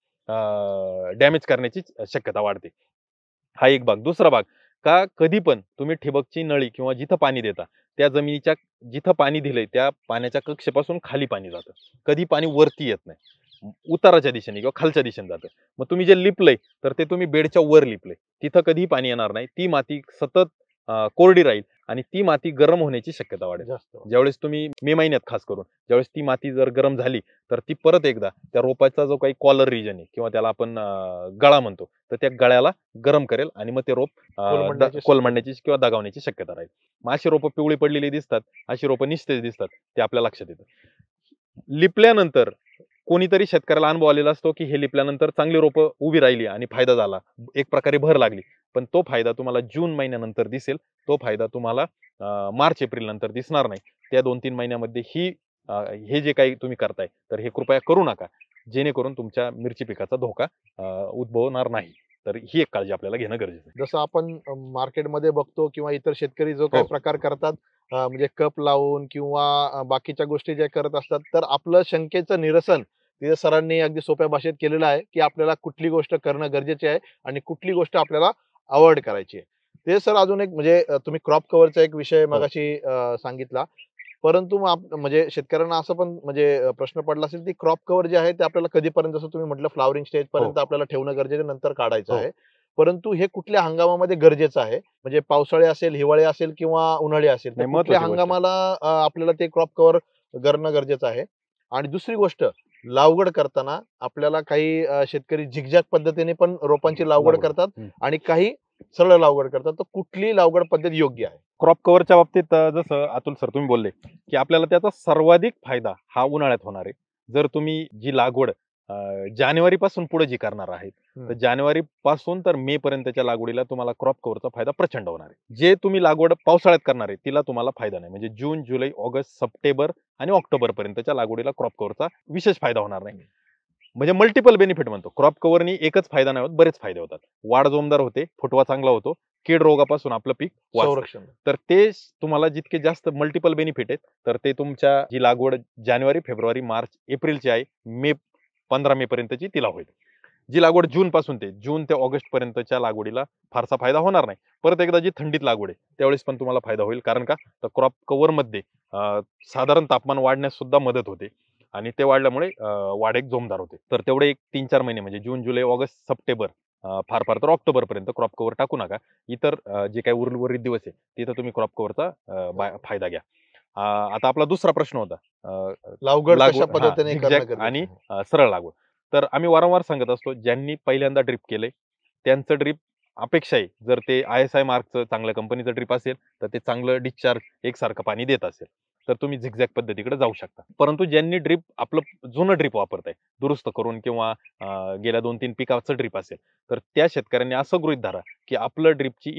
डॅमेज करण्याची शक्यता वाढते. हा एक भाग. दुसरा भाग, का कधी पण तुम्ही ठिबकची नळी किंवा जिथं पाणी देता त्या जमिनीच्या जिथं पाणी दिलंय त्या पाण्याच्या कक्षेपासून खाली पाणी जातं. कधी पाणी वरती येत नाही, उताराच्या दिशेने किंवा खालच्या दिशेने जातं. मग तुम्ही जे लिपलंय तर ते तुम्ही बेडच्या वर लिपलंय, तिथं कधीही पाणी येणार नाही. ती माती सतत कोरडी राहील आणि ती माती गरम होण्याची शक्यता वाढेल. ज्यावेळेस तुम्ही मे महिन्यात खास करून ज्यावेळेस ती माती जर गरम झाली, तर ती परत एकदा त्या रोपाचा जो काही कॉलर रिजन आहे किंवा त्याला आपण गळा म्हणतो, तर त्या गळ्याला गरम करेल आणि मग ते रोप कोलमडण्याची किंवा दगावण्याची शक्यता राहील. मग अशी रोपं पिवळी पडलेली दिसतात, अशी रोपं निस्तेज दिसतात, ते आपल्या लक्षात येतं. लिपल्यानंतर कोणीतरी शेतकऱ्याला अनुभव आलेला असतो की हे लिपल्यानंतर चांगली रोपं उभी राहिली आणि फायदा झाला, एक प्रकारे भर लागली. पण तो फायदा तुम्हाला जून महिन्यानंतर दिसेल. तो फायदा तुम्हाला मार्च एप्रिल नंतर दिसणार नाही. त्या 2-3 महिन्यामध्ये हे जे काही तुम्ही करताय तर हे कृपया करू नका, जेणेकरून तुमच्या मिरची पिकाचा धोका उद्भवणार नाही. तर ही एक काळजी आपल्याला घेणं गरजेचं आहे. जसं आपण मार्केटमध्ये बघतो किंवा इतर शेतकरी जो काही प्रकार करतात, म्हणजे कप लावून किंवा बाकीच्या गोष्टी ज्या करत असतात, तर आपलं शंकेचं निरसन तिथे सरांनी अगदी सोप्या भाषेत केलेलं आहे की आपल्याला कुठली गोष्ट करणं गरजेचे आहे आणि कुठली गोष्ट आपल्याला अवॉइड करायची आहे. ते सर अजून एक म्हणजे तुम्ही क्रॉप कव्हरचा एक विषय मगाशी सांगितला, परंतु म्हणजे शेतकऱ्यांना असं पण म्हणजे प्रश्न पडला असेल की क्रॉप कव्हर जे आहे ते आपल्याला कधीपर्यंत, जसं तुम्ही म्हटलं फ्लॉवरिंग स्टेज पर्यंत आपल्याला ठेवणं गरजेचं, नंतर काढायचं आहे. परंतु हे कुठल्या हंगामामध्ये गरजेचं आहे, म्हणजे पावसाळे असेल, हिवाळे असेल किंवा उन्हाळी असेल, तर कुठल्या हंगामाला आपल्याला ते क्रॉप कव्हर करणं गरजेचं आहे. आणि दुसरी गोष्ट, लागवड करताना आपल्याला काही शेतकरी झिगझॅग पद्धतीने पण रोपांची लागवड करतात आणि काही सरळ लागवड करतात, तर कुठली लागवड पद्धत योग्य आहे? क्रॉप कव्हरच्या बाबतीत जसं अतुल सर तुम्ही बोलले की आपल्याला त्याचा सर्वाधिक फायदा हा उन्हाळ्यात होणार आहे. जर तुम्ही जी लागवड जानेवारी पासून पुढे जी करणार आहेत, तर जानेवारी पासून तर मे पर्यंतच्या लागवडीला तुम्हाला क्रॉप कव्हरचा फायदा प्रचंड होणार आहे. जे तुम्ही लागवड पावसाळ्यात करणार आहे तिला तुम्हाला फायदा नाही. म्हणजे जून, जुलै, ऑगस्ट, सप्टेंबर आणि ऑक्टोबर पर्यंतच्या लागवडीला क्रॉप कव्हरचा विशेष फायदा होणार नाही. म्हणजे मल्टिपल बेनिफिट म्हणतो. क्रॉप कव्हरनी एकच फायदा नाही होत, बरेच फायदे होतात. वाढ जोमदार होते, फुटवा चांगला होतो, कीड रोगापासून आपलं पीक संरक्षण. तर ते तुम्हाला जितके जास्त मल्टिपल बेनिफिट आहेत, तर ते तुमच्या जी लागवड जानेवारी, फेब्रुवारी, मार्च, एप्रिलची आहे, 15 मे पर्यंतची तिला होईल. जी लागवड जून ते ऑगस्ट पर्यंतच्या लागवडीला फारसा फायदा होणार नाही. परत एकदा जी थंडीत लागवड आहे त्यावेळेस पण तुम्हाला फायदा होईल. कारण का, तर क्रॉप कव्हर मध्ये साधारण तापमान वाढण्यास सुद्धा मदत होते आणि ते वाढल्यामुळे वाढ एक जोमदार होते. तर तेवढे एक 3-4 महिने म्हणजे जून, जुलै, ऑगस्ट, सप्टेंबर, फार तर ऑक्टोबर पर्यंत क्रॉप कव्हर टाकू नका. इतर जे काही उर्वरित दिवस आहे तिथं तुम्ही क्रॉप कव्हरचा फायदा घ्या. आता आपला दुसरा प्रश्न होता लागवड कशा पद्धतीने करणं आणि सरळ लागवड. तर आम्ही वारंवार सांगत असतो, ज्यांनी पहिल्यांदा ड्रिप केले त्यांचं ड्रिप अपेक्षा आहे, जर ते ISI मार्कचं चांगल्या कंपनीचं ड्रिप असेल तर ते चांगलं डिस्चार्ज एकसारखं पाणी देत असेल तर तुम्ही झिगझॅग पद्धतीकडे जाऊ शकता. परंतु ज्यांनी ड्रिप आपलं जुनं ड्रिप वापरताय दुरुस्त करून किंवा गेल्या 2-3 पिकाचं ड्रिप असेल, तर त्या शेतकऱ्यांनी असं गृहीत धरा की आपलं ड्रिपची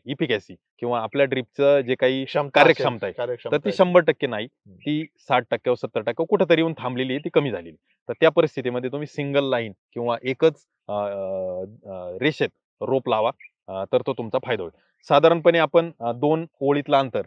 इफिकॅसी किंवा आपल्या ड्रिपचं जे काही कार्यक्षमता आहे तर ती 100% नाही, ती 60% व 70% कुठेतरी येऊन थांबलेली आहे, ती कमी झालेली. तर त्या परिस्थितीमध्ये तुम्ही सिंगल लाईन किंवा एकच रेषेत रोप लावा, तर तो तुमचा फायदा होईल. साधारणपणे आपण 2 ओळीतलं अंतर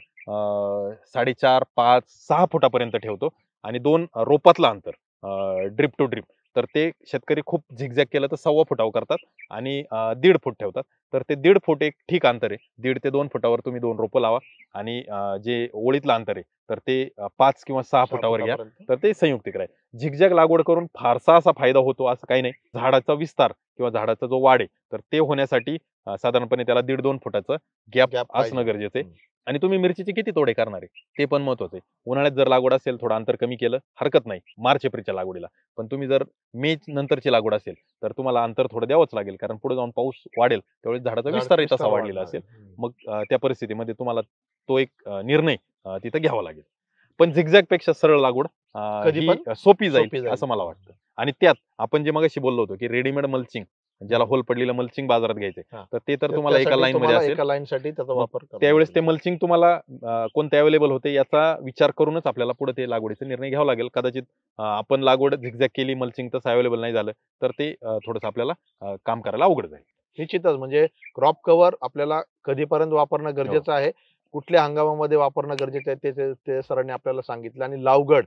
4.5, 5, 6 फुटापर्यंत ठेवतो आणि 2 रोपातलं अंतर ड्रिप टू ड्रिप, तर ते शेतकरी खूप झिगझॅग केलं तर 1.25 फुटावर करतात आणि 1.5 फूट ठेवतात. तर ते 1.5 फूट एक ठीक अंतर आहे. 1.5 ते 2 फुटावर तुम्ही 2 रोपं लावा आणि जे ओळीतलं अंतर आहे तर ते 5 किंवा 6 फुटावर घ्या, तर ते संयुक्तिक राहील. झिगझॅग लागवड करून फारसा असा फायदा होतो असं काही नाही. झाडाचा विस्तार किंवा झाडाचा जो वाढ आहे तर ते होण्यासाठी साधारणपणे त्याला 1.5-2 फुटाचं गॅप असणं गरजेचं आहे. आणि तुम्ही मिरचीचे किती तोडे करणार आहे ते पण महत्वाचं आहे. उन्हाळ्यात जर लागवड असेल थोडं अंतर कमी केलं हरकत नाही मार्च एप्रिलच्या लागवडीला, पण तुम्ही जर मे नंतरची लागवड असेल तर तुम्हाला अंतर थोडं द्यावंच लागेल, कारण पुढे जाऊन पाऊस वाढेल त्यावेळेस झाडाचा विस्तारही तसा वाढलेला असेल. मग त्या परिस्थितीमध्ये तुम्हाला तो एक निर्णय तिथं घ्यावा लागेल. पण झिगझॅग पेक्षा सरळ लागवड ही सोपी जाईल असं मला वाटतं. आणि त्यात आपण जे मगाशी बोललो होतो की रेडीमेड मल्चिंग, ज्याला होल पडलेलं मल्चिंग बाजारात घ्यायचंय, तर ते तर तुम्हाला एका लाईन मध्ये असेल, एका लाईन साठी त्याचा वापर त्यावेळेस ते मल्चिंग तुम्हाला कोणते अवेलेबल होते याचा विचार करूनच आपल्याला पुढे ते लागवडीचा निर्णय घ्यावा लागेल. कदाचित आपण लागवड झिगझॅग केली, मल्चिंग तसं अवेलेबल नाही झालं तर ते थोडंसं आपल्याला काम करायला अवघड जाईल. निश्चितच म्हणजे क्रॉप कव्हर आपल्याला कधीपर्यंत वापरणं गरजेचं आहे, कुठल्या हंगामामध्ये वापरणं गरजेचं आहे ते सरांनी आपल्याला सांगितलं. आणि लागवड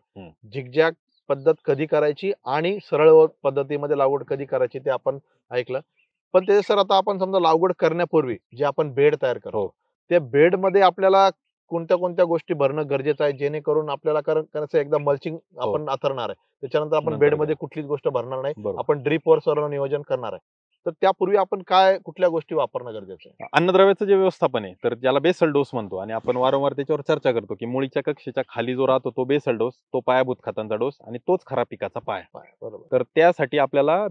झिगझॅग पद्धत कधी करायची आणि सरळ पद्धतीमध्ये लागवड कधी करायची ते आपण ऐकलं. पण ते सर आता आपण समजा लागवड करण्यापूर्वी जे आपण बेड तयार करतो त्या बेड मध्ये आपल्याला कोणत्या कोणत्या गोष्टी भरणं गरजेचं आहे, जेणेकरून आपल्याला करायचं एकदा मल्चिंग आपण आथरणार आहे त्याच्यानंतर आपण बेड मध्ये कुठलीच गोष्ट भरणार नाही, आपण ड्रीपवर सर्व नियोजन करणार आहे, तर त्यापूर्वी आपण कुठल्या गोष्टी वापरणं गरजेचं आहे? अन्नद्रव्याचं जे व्यवस्थापन आहे तर ज्याला बेसल डोस म्हणतो आणि आपण वारंवार त्याच्यावर चर्चा करतो की मुळीच्या कक्षेच्या खाली जो राहतो तो बेसल डोस, तो पायाभूत खतांचा डोस आणि तोच खरा पिकाचा पाया. बरोबर. तर त्यासाठी आपल्याला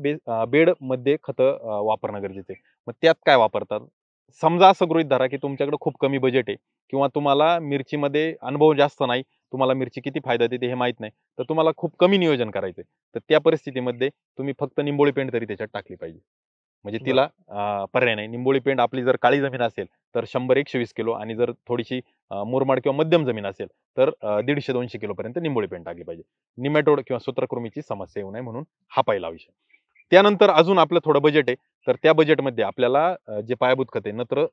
बेड मध्ये खतं वापरणं गरजेचं आहे. मग त्यात काय वापरतात? समजा असं गृहीत धरा की तुमच्याकडे खूप कमी बजेट आहे किंवा तुम्हाला मिरचीमध्ये अनुभव जास्त नाही, तुम्हाला मिरची किती फायदा देते हे माहित नाही, तर तुम्हाला खूप कमी नियोजन करायचंय, तर त्या परिस्थितीमध्ये तुम्ही फक्त निंबोळी पेंड तरी त्याच्यात टाकली पाहिजे. म्हणजे तिला पर्याय नाही. निंबोळी पेंड आपली जर काळी जमीन असेल तर 100-120 किलो आणि जर थोडीशी मुरमाड किंवा मध्यम जमीन असेल तर 150-200 किलो पर्यंत निंबोळी पेंड टाकली पाहिजे. निमॅटोड किंवा सूत्रकृमीची समस्या येऊ नये म्हणून हा पहिला विषय. त्यानंतर अजून आपलं थोडं बजेट आहे, तर त्या बजेटमध्ये आपल्याला जे पायाभूत खत आहे नत्र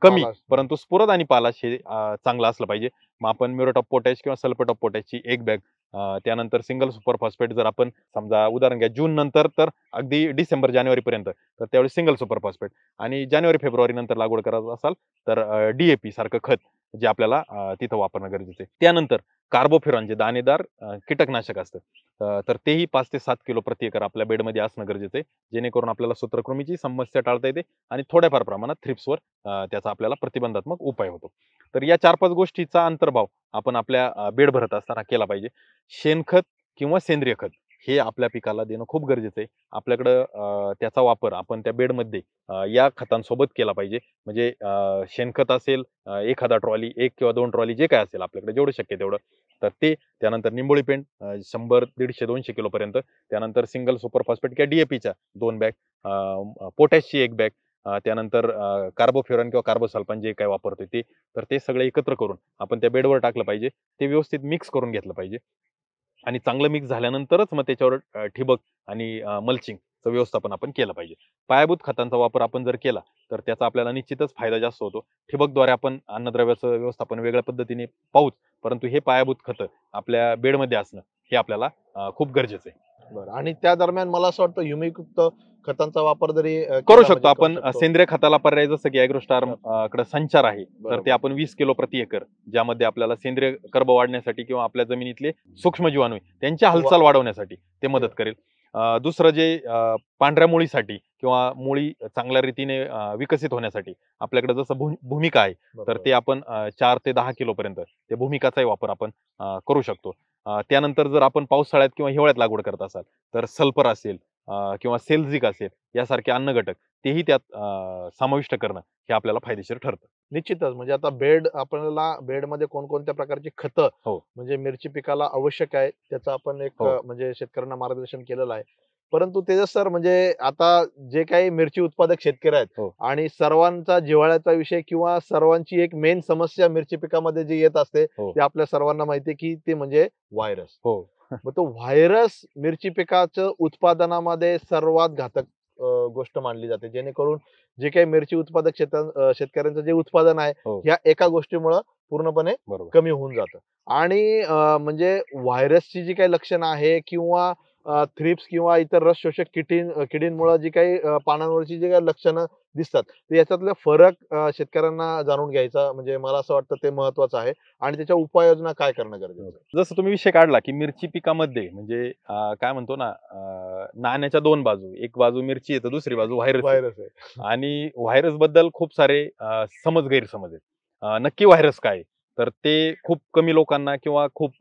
कमी परंतु स्फुरद आणि पालाश हे चांगलं असलं पाहिजे. मग आपण म्युरेट ऑफ पोटॅश किंवा सल्फेट ऑफ पोटॅशची 1 बॅग, त्यानंतर सिंगल सुपर फॉस्फेट जर आपण समजा उदाहरण घ्या जून नंतर तर अगदी डिसेंबर जानेवारी पर्यंत, तर त्यावेळी सिंगल सुपर फॉस्फेट, आणि जानेवारी फेब्रुवारी नंतर लागवड करत असाल तर DAP सारखं खत जे आपल्याला तिथं वापरणं गरजेचं आहे. त्यानंतर कार्बोफ्युरॉन जे दाणेदार कीटकनाशक असतं, तर तेही 5 ते 7 किलो प्रति एकर आपल्या बेडमध्ये असणं गरजेचं आहे, जेणेकरून आपल्याला सूत्रकृमीची समस्या टाळता येते आणि थोड्याफार प्रमाणात थ्रिप्सवर त्याचा आपल्याला प्रतिबंधात्मक उपाय होतो. तर या 4-5 गोष्टीचा अंतर्भाव आपण आपल्या बेड भरत असताना केला पाहिजे. शेणखत किंवा सेंद्रिय खत हे आपल्या पिकाला देणं खूप गरजेचं आहे. आपल्याकडं त्याचा वापर आपण त्या बेडमध्ये या खतांसोबत केला पाहिजे. म्हणजे शेणखत असेल एखादा ट्रॉली, 1 किंवा 2 ट्रॉली जे काय असेल आपल्याकडे जेवढं शक्य तेवढं, तर ते. त्यानंतर निंबोळी पेंड 100, 150, 200 किलोपर्यंत. त्यानंतर सिंगल सुपर फॉस्फेट किंवा DAPच्या 2 बॅग, पोटॅशची 1 बॅग, त्यानंतर कार्बोफ्युरॉन किंवा कार्बोसल्फान जे काय वापरतोय ते, तर ते सगळं एकत्र करून आपण त्या बेडवर टाकलं पाहिजे. ते व्यवस्थित मिक्स करून घेतलं पाहिजे आणि चांगलं मिक्स झाल्यानंतरच मग त्याच्यावर ठिबक आणि मल्चिंगचं व्यवस्थापन आपण केलं पाहिजे. पायाभूत खतांचा वापर आपण जर केला तर त्याचा आपल्याला निश्चितच फायदा जास्त होतो. ठिबकद्वारे आपण अन्नद्रव्याचं व्यवस्थापन वेगळ्या पद्धतीने पाहूच, परंतु हे पायाभूत खतं आपल्या बेडमध्ये असणं हे आपल्याला खूप गरजेचं आहे. बरं. आणि त्या दरम्यान मला असं वाटतं ह्युमिकयुक्त खतांचा वापर जरी करू केला शकतो म्हणजे आपण. करू शकतो. सेंद्रिय खताला पर्याय जसं की ॲग्रोस्टार कडे संचार आहे, तर बरोबर. ते आपण 20 किलो प्रति एकर, ज्यामध्ये आपल्याला सेंद्रिय कर्ब वाढण्यासाठी किंवा आपल्या जमिनीतले सूक्ष्मजीवाणू आहे, त्यांची हालचाल वाढवण्यासाठी ते मदत करेल. दुसरं जे पांढऱ्या मुळीसाठी किंवा मुळी चांगल्या रीतीने विकसित होण्यासाठी आपल्याकडे जसं भूमिका आहे, तर बरोबर. ते आपण 4 ते 10 किलोपर्यंत ते भूमिकाचाही वापर आपण करू शकतो. त्यानंतर जर आपण पावसाळ्यात किंवा हिवाळ्यात लागवड करत असाल तर सल्फर असेल किंवा सेल्झिक असेल यासारखे अन्न घटक तेही त्यात समाविष्ट करणं हे आपल्याला फायदेशीर ठरतं. निश्चितच. म्हणजे आता बेड आपल्याला बेडमध्ये कोणकोणत्या प्रकारची खतं हो. म्हणजे मिरची पिकाला आवश्यक आहे त्याचं आपण एक हो. म्हणजे शेतकऱ्यांना मार्गदर्शन केलेलं आहे. परंतु ते सर म्हणजे आता जे काही मिरची उत्पादक शेतकरी आहेत हो. आणि सर्वांचा जिव्हाळ्याचा विषय किंवा सर्वांची एक मेन समस्या मिरची पिकामध्ये जी येत असते हो. ते आपल्या सर्वांना माहिती आहे की ते म्हणजे व्हायरस. हो. मग तो व्हायरस मिरची पिकाचं उत्पादनामध्ये सर्वात घातक गोष्ट मानली जाते. जेणेकरून जे काही मिरची उत्पादक शेतकऱ्यांचं जे उत्पादन आहे हो. या एका गोष्टीमुळं पूर्णपणे बरोबर. कमी होऊन जातं. आणि म्हणजे व्हायरसची जी काही लक्षणं आहे किंवा थ्रिप्स किंवा इतर रस शोषक किडींमुळे जी काही पानांवरची जी काही लक्षणं दिसतात, तर याच्यातले फरक शेतकऱ्यांना जाणून घ्यायचा म्हणजे मला असं वाटतं ते महत्वाचं आहे आणि त्याच्या उपाययोजना काय करणं गरजेचं आहे? जसं तुम्ही विषय काढला की मिरची पिकामध्ये म्हणजे काय म्हणतो ना, नाण्याच्या 2 बाजू, एक बाजू मिरची आहे तर दुसरी बाजू व्हायरस आहे. व्हायरस आहे. आणि व्हायरस बद्दल खूप सारे गैरसमज आहेत. नक्की व्हायरस काय आहे? तर ते खूप कमी लोकांना किंवा खूप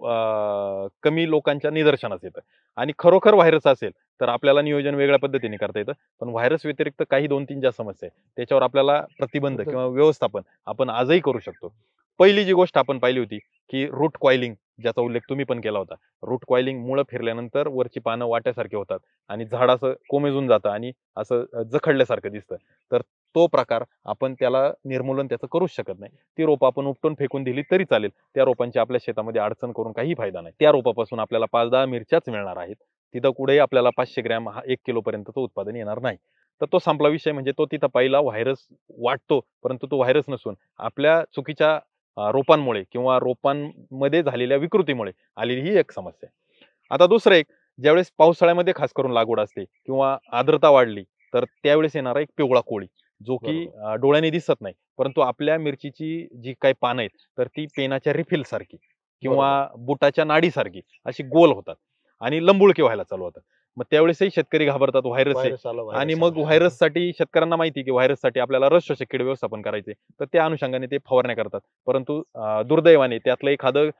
कमी लोकांच्या निदर्शनास येतं. आणि खरोखर व्हायरस असेल तर आपल्याला नियोजन वेगळ्या पद्धतीने करता येतं. पण व्हायरस व्यतिरिक्त काही 2-3 ज्या समस्या आहेत त्याच्यावर आपल्याला प्रतिबंध किंवा व्यवस्थापन आपण आजही करू शकतो. पहिली जी गोष्ट आपण पाहिली होती की रूट कॉइलिंग, ज्याचा उल्लेख तुम्ही पण केला होता. रूट कॉइलिंग, मुळं फिरल्यानंतर वरची पानं वाट्यासारखे होतात आणि झाड असं कोमेजून जातं आणि असं जखडल्यासारखं दिसतं. तर तो प्रकार आपण त्याला निर्मूलन त्याचं करूच शकत नाही. ती रोपं आपण उपटून फेकून दिली तरी चालेल. त्या रोपांची आपल्या शेतामध्ये अडचण करून काही फायदा नाही. त्या रोपापासून आपल्याला 5-10 मिरच्याच मिळणार आहेत. तिथं कुठेही आपल्याला 500 ग्रॅम 1 किलोपर्यंतचं उत्पादन येणार नाही. तर तो संपला विषय. म्हणजे तो तिथं पहिला व्हायरस वाटतो, परंतु तो व्हायरस नसून आपल्या चुकीच्या रोपांमुळे किंवा रोपांमध्ये झालेल्या विकृतीमुळे आलेली ही एक समस्या आहे. आता दुसरं एक, ज्यावेळेस पावसाळ्यामध्ये खास करून लागवड असते किंवा आर्द्रता वाढली तर त्यावेळेस येणारा एक पिवळा कोळी, जो की डोळ्याने दिसत नाही, परंतु आपल्या मिरचीची जी काही पानं आहेत तर ती पेनाच्या रिफिल सारखी किंवा बुटाच्या नाडीसारखी अशी गोल होतात आणि लंबुळकी व्हायला चालू होतात. मग त्यावेळेसही शेतकरी घाबरतात, व्हायरस आहे. व्हायरस आला, आणि व्हायरस मग आला. व्हायरससाठी शेतकऱ्यांना माहिती आहे की व्हायरससाठी आपल्याला रस शोषक कीड व्यवस्थापन करायचे, तर त्या अनुषंगाने ते फवारण्या करतात. परंतु दुर्दैवाने त्यातलं एखादं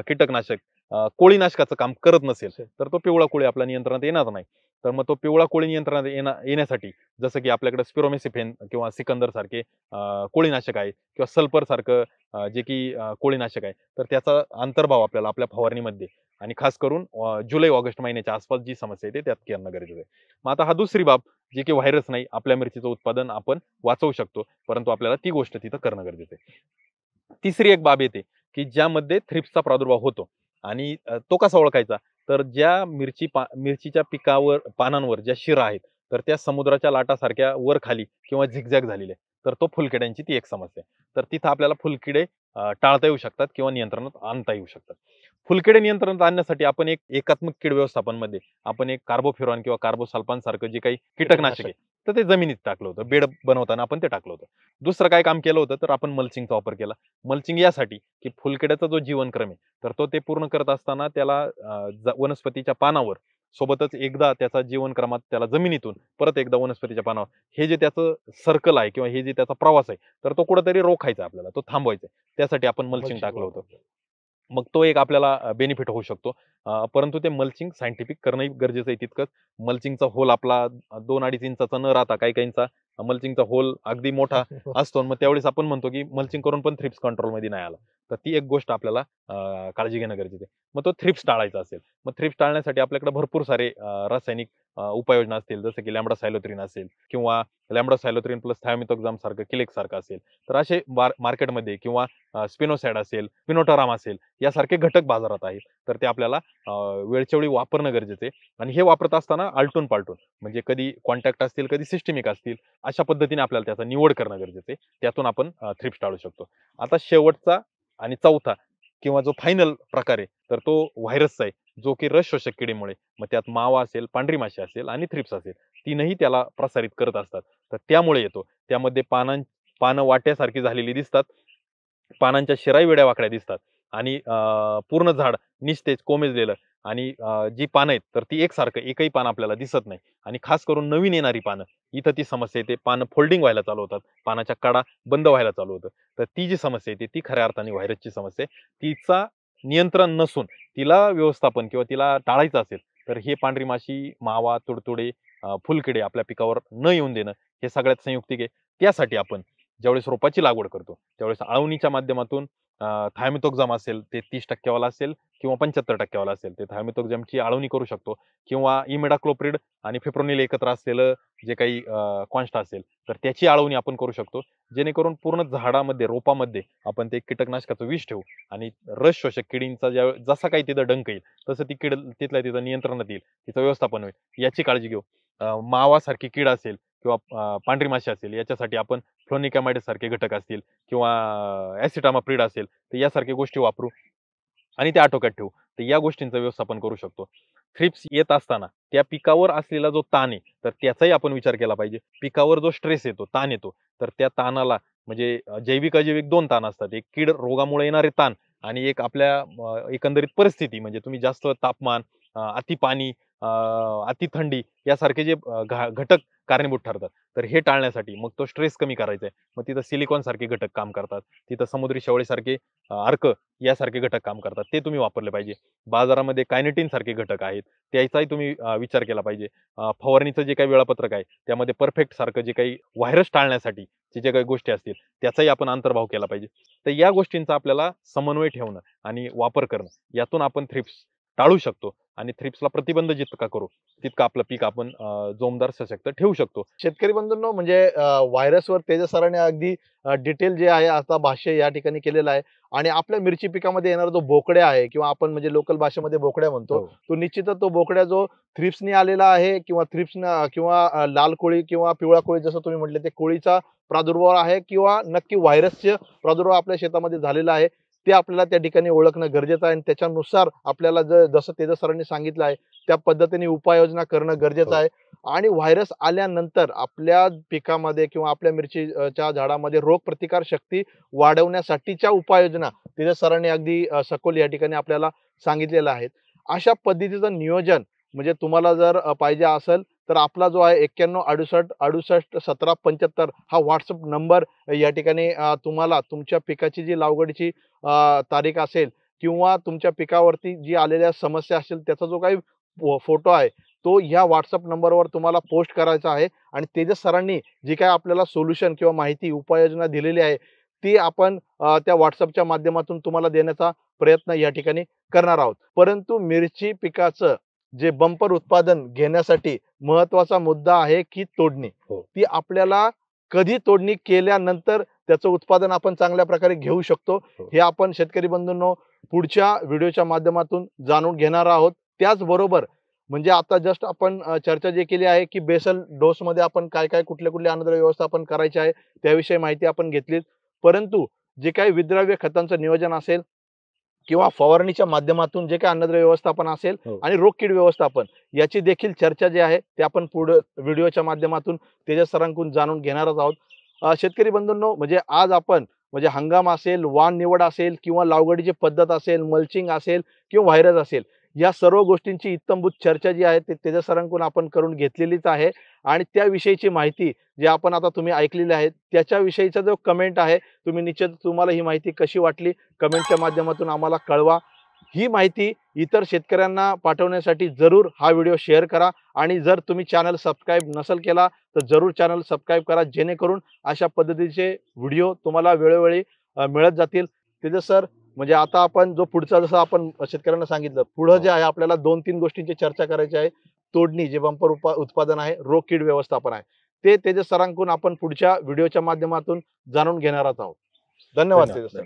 कीटकनाशक कोळीनाशकाचं काम करत नसेल तर तो पिवळा कोळी आपल्या नियंत्रणात येणार नाही. तर मग तो पिवळा कोळी नियंत्रणात येण्यासाठी जसं की आपल्याकडे स्पिरोमेसिफेन किंवा सिकंदर सारखे कोळीनाशक आहे किंवा सल्फर सारखं जे की कोळीनाशक आहे, तर त्याचा अंतर्भाव आपल्याला आपल्या फवारणीमध्ये आणि खास करून जुलै-ऑगस्ट महिन्याच्या आसपास जी समस्या येते त्यात करणं गरजेचं आहे. मग आता हा दुसरी बाब, जी की व्हायरस नाही, आपल्या मिरचीचं उत्पादन आपण वाचवू शकतो, परंतु आपल्याला ती गोष्ट तिथं करणं गरजेचं आहे. तिसरी एक बाब येते की ज्यामध्ये थ्रिप्सचा प्रादुर्भाव होतो आणि तो कसा ओळखायचा? तर ज्या मिरचीच्या पिकावर पानांवर ज्या शिरा आहेत तर त्या समुद्राच्या लाटासारख्या वर खाली किंवा झिगझॅग झालेल्या, तर तो फुलकिड्यांची ती एक समस्या आहे. तर तिथं आपल्याला फुलकिडे टाळता येऊ शकतात किंवा नियंत्रणात आणता येऊ शकतात. फुलकिडे नियंत्रणात आणण्यासाठी आपण एक एकात्मक कीड व्यवस्थापनमध्ये आपण एक कार्बोफ्युरॉन किंवा कार्बोसल्फान सारखं जे काही कीटकनाशक आहे तर ते जमिनीत टाकलं होतं. बेड बनवताना आपण ते टाकलं होतं. दुसरं काय काम केलं होतं तर आपण मल्चिंगचा वापर केला. मल्चिंग यासाठी की फुलकिड्याचा जो जीवनक्रम आहे तर तो ते पूर्ण करत असताना त्याला वनस्पतीच्या पानावर सोबतच एकदा त्याचा जीवनक्रमात त्याला जमिनीतून परत एकदा वनस्पतीच्या पानावर हे जे त्याचं सर्कल आहे किंवा हे जे त्याचा प्रवास आहे तर तो कुठेतरी रोखायचा आपल्याला, तो थांबवायचा. त्यासाठी आपण मल्चिंग टाकलं होतं. मग तो एक आपल्याला बेनिफिट होऊ शकतो. परंतु ते मल्चिंग सायंटिफिक करणंही गरजेचं आहे तितकंच. मल्चिंगचा होल आपला 2-2.5 इंचाचा न राहता काही काहींचा मल्चिंगचा होल अगदी मोठा असतो. मग त्यावेळेस आपण म्हणतो की मल्चिंग करून पण थ्रिप्स कंट्रोलमध्ये नाही आला. तर ती एक गोष्ट आपल्याला काळजी घेणं गरजेचं आहे. मग तो थ्रिप्स टाळायचा असेल, मग थ्रिप्स टाळण्यासाठी आपल्याकडे भरपूर सारे रासायनिक उपाययोजना असतील, जसं की लॅम्बडासायलोथ्रिन असेल किंवा लॅम्बडासायलोथ्रिन प्लस थायोमिथोक्झाम सारखं किलेक्स सारखं असेल. तर असे मार्केटमध्ये किंवा स्पिनोसाइड असेल, स्पिनोटराम असेल यासारखे घटक बाजारात आहेत. तर ते आपल्याला वेळच्या वेळी वापरणं गरजेचं आहे. आणि हे वापरत असताना आलटून पालटून म्हणजे कधी कॉन्टॅक्ट असतील, कधी सिस्टमिक असतील, अशा पद्धतीने आपल्याला त्याचा निवड करणं गरजेचं आहे. त्यातून आपण थ्रिप्स टाळू शकतो. आता शेवटचा आणि चौथा किंवा जो फायनल प्रकार आहे तर तो व्हायरसचा आहे, जो की रस शोषक किडीमुळे, मग त्यात मावा असेल, पांढरी माशी असेल आणि थ्रिप्स असेल, तीनही त्याला प्रसारित करत असतात. तर त्यामुळे येतो. त्यामध्ये पानं वाट्यासारखी झालेली दिसतात, पानांच्या शिराई वेड्या वाकड्या दिसतात आणि पूर्ण झाड निस्तेज कोमेजलेलं आणि जी पानं आहेत तर ती एकसारखं एकही पान आपल्याला दिसत नाही. आणि खास करून नवीन येणारी पानं, इथं ती समस्या येते. पानं फोल्डिंग व्हायला चालू होतात, पानाच्या कडा बंद व्हायला चालू होतं. तर ती जी समस्या येते ती खऱ्या अर्थाने व्हायरसची समस्या आहे. तिचा नियंत्रण नसून तिला व्यवस्थापन किंवा तिला टाळायचं असेल तर हे पांढरी माशी, मावा, तुडतुडे, फुलकिडे आपल्या पिकावर न येऊन देणं हे सगळ्यात संयुक्तिक आहे. त्यासाठी आपण ज्यावेळेस रोपाची लागवड करतो त्यावेळेस आळवणीच्या माध्यमातून थायमिथोक्झाम असेल ते 30% वाला असेल किंवा 75% वाला असेल ते थायमिथोक्झामची आळवणी करू शकतो किंवा इमिडाक्लोप्रिड आणि फिप्रोनिल एकत्र असलेलं जे काही कॉन्स्टा असेल तर त्याची आळवणी आपण करू शकतो, जेणेकरून पूर्ण झाडामध्ये रोपामध्ये आपण ते कीटकनाशकाचं विष ठेवू आणि रस शोषक किडींचा जसा काही तिथं डंक येईल तसं ती कीड तिथल्या तिथं नियंत्रणात येईल, तिचं व्यवस्थापन होईल याची काळजी घेऊ. मावासारखी कीड असेल किंवा पांढरी माशी असेल याच्यासाठी आपण फ्लोनिकॅमाइड सारखे घटक असतील किंवा ऍसिटामाप्रिड असेल तर यासारख्या गोष्टी वापरू आणि ते आटोक्यात ठेवू. तर या गोष्टींचं व्यवस्थापन करू शकतो. थ्रिप्स येत असताना त्या पिकावर असलेला जो ताण आहे तर त्याचाही आपण विचार केला पाहिजे. पिकावर जो स्ट्रेस येतो, ताण येतो, तर त्या ताणाला म्हणजे जैविक अजैविक 2 ताण असतात. एक कीड रोगामुळे येणारे ताण आणि एक आपल्या एकंदरीत परिस्थिती म्हणजे तुम्ही जास्त तापमान, अति पाणी, अति थंडी यासारखे जे घटक कारणीभूत ठरतात. तर हे टाळण्यासाठी मग तो स्ट्रेस कमी करायचा आहे. मग तिथं सिलिकॉन सारखे घटक काम करतात. तिथं समुद्री शेवाळीसारखे अर्क यासारखे घटक काम करतात. ते तुम्ही वापरले पाहिजे. बाजारामध्ये कायनेटिन सारखे घटक आहेत. त्याचाही तुम्ही विचार केला पाहिजे. फवारणीचं जे काही वेळापत्रक आहे त्यामध्ये परफेक्ट सारखं जे काही व्हायरस टाळण्यासाठी जे काही गोष्टी असतील त्याचाही आपण अंतर्भाव केला पाहिजे. तर या गोष्टींचा आपल्याला समन्वय ठेवणं आणि वापर करणं यातून आपण थ्रिप्स टाळू शकतो आणि थ्रिप्सला प्रतिबंध जितका करू तितकं आपलं पीक आपण जोमदार सशक्त ठेवू शकतो. शेतकरी बंधूंनो, म्हणजे व्हायरसवर तेजस सरांनी अगदी डिटेल जे आहे आता भाष्य या ठिकाणी केलेलं आहे. आणि आपल्या मिरची पिकामध्ये येणारा जो बोकड्या आहे किंवा आपण म्हणजे लोकल भाषेमध्ये बोकड्या म्हणतो, हो. तो निश्चितच तो बोकड्या जो थ्रिप्सनी आलेला आहे किंवा किंवा लाल कोळी किंवा पिवळा कोळी जसं तुम्ही म्हटले ते कोळीचा प्रादुर्भाव आहे किंवा नक्की व्हायरसचे प्रादुर्भाव आपल्या शेतामध्ये झालेला आहे, ते आपल्याला त्या ठिकाणी ओळखणं गरजेचं आहे. आणि त्याच्यानुसार आपल्याला जसं तेजस सरांनी सांगितलं आहे त्या पद्धतीने उपाययोजना करणं गरजेचं आहे. आणि व्हायरस आल्यानंतर आपल्या पिकामध्ये किंवा आपल्या मिरचीच्या झाडामध्ये रोगप्रतिकार शक्ती वाढवण्यासाठीच्या उपाययोजना तेजस सरांनी अगदी सखोल या ठिकाणी आपल्याला सांगितलेलं आहे. अशा पद्धतीचं नियोजन म्हणजे तुम्हाला जर पाहिजे असेल तर आपला जो आहे 9168681775 हा व्हॉट्सअप नंबर या ठिकाणी तुम्हाला तुमच्या पिकाची जी लागवडीची तारीख असेल किंवा तुमच्या पिकावरती जी आलेल्या समस्या असेल त्याचा जो काही फोटो आहे तो ह्या व्हॉट्सअप नंबरवर तुम्हाला पोस्ट करायचा आहे. आणि तेजस सरांनी जी काय आपल्याला सोल्युशन किंवा माहिती उपाययोजना दिलेली आहे ती आपण त्या व्हॉट्सअपच्या माध्यमातून तुम्हाला देण्याचा प्रयत्न या ठिकाणी करणार आहोत. परंतु मिरची पिकाचं जे बंपर उत्पादन घेण्यासाठी महत्वाचा मुद्दा आहे की तोडणी. हो. ती आपल्याला कधी तोडणी केल्यानंतर त्याचं उत्पादन आपण चांगल्या प्रकारे घेऊ शकतो हे आपण शेतकरी बंधूंनो पुढच्या व्हिडिओच्या माध्यमातून जाणून घेणार आहोत. त्याचबरोबर म्हणजे आता जस्ट आपण चर्चा जी केली आहे की बेसल डोस मध्ये आपण काय काय कुठले कुठले अन्नद्रव्य व्यवस्थापन करायचे आहे त्याविषयी माहिती आपण घेतलीच. परंतु जे काही विद्राव्य खतांचं नियोजन असेल किंवा फवारणीच्या माध्यमातून जे काही अन्नद्रव्य व्यवस्थापन असेल आणि रोग कीड व्यवस्थापन याची देखील चर्चा जी आहे ते आपण पुढे व्हिडिओच्या माध्यमातून तेजस सरांकडून जाणून घेणारच आहोत. शेतकरी बंधूंनो, म्हणजे आज आपण म्हणजे हंगाम असेल, वाण निवड असेल किंवा लागवडीची पद्धत असेल, मल्चिंग असेल किंवा व्हायरस असेल, या सर्व गोष्टींची इत्थंभूत चर्चा जी आहे ते तेजस सरांकडून आपण करून घेतलेलीच आहे. आणि त्याविषयीची माहिती जी आपण आता तुम्ही ऐकलेली आहे त्याच्याविषयीचा जो कमेंट आहे, तुम्ही निश्चित तुम्हाला ही माहिती कशी वाटली कमेंटच्या माध्यमातून आम्हाला कळवा. ही माहिती इतर शेतकऱ्यांना पाठवण्यासाठी जरूर हा व्हिडिओ शेअर करा. आणि जर तुम्ही चॅनल सबस्क्राईब नसेल केला तर जरूर चॅनल सबस्क्राईब करा, जेणेकरून अशा पद्धतीचे व्हिडिओ तुम्हाला वेळोवेळी मिळत जातील. तेजस सर, म्हणजे आता आपण जो पुढचा, जसं आपण शेतकऱ्यांना सांगितलं, पुढे जे आहे आपल्याला 2-3 गोष्टींची चर्चा करायची आहे. तोडणी जे बंपर उत्पादन आहे, रोग कीड व्यवस्थापन आहे, ते तेजस सरांकडून आपण पुढच्या व्हिडिओच्या माध्यमातून जाणून घेणार आहोत. धन्यवाद तेजस सर.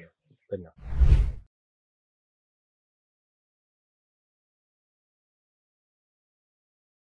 धन्यवाद.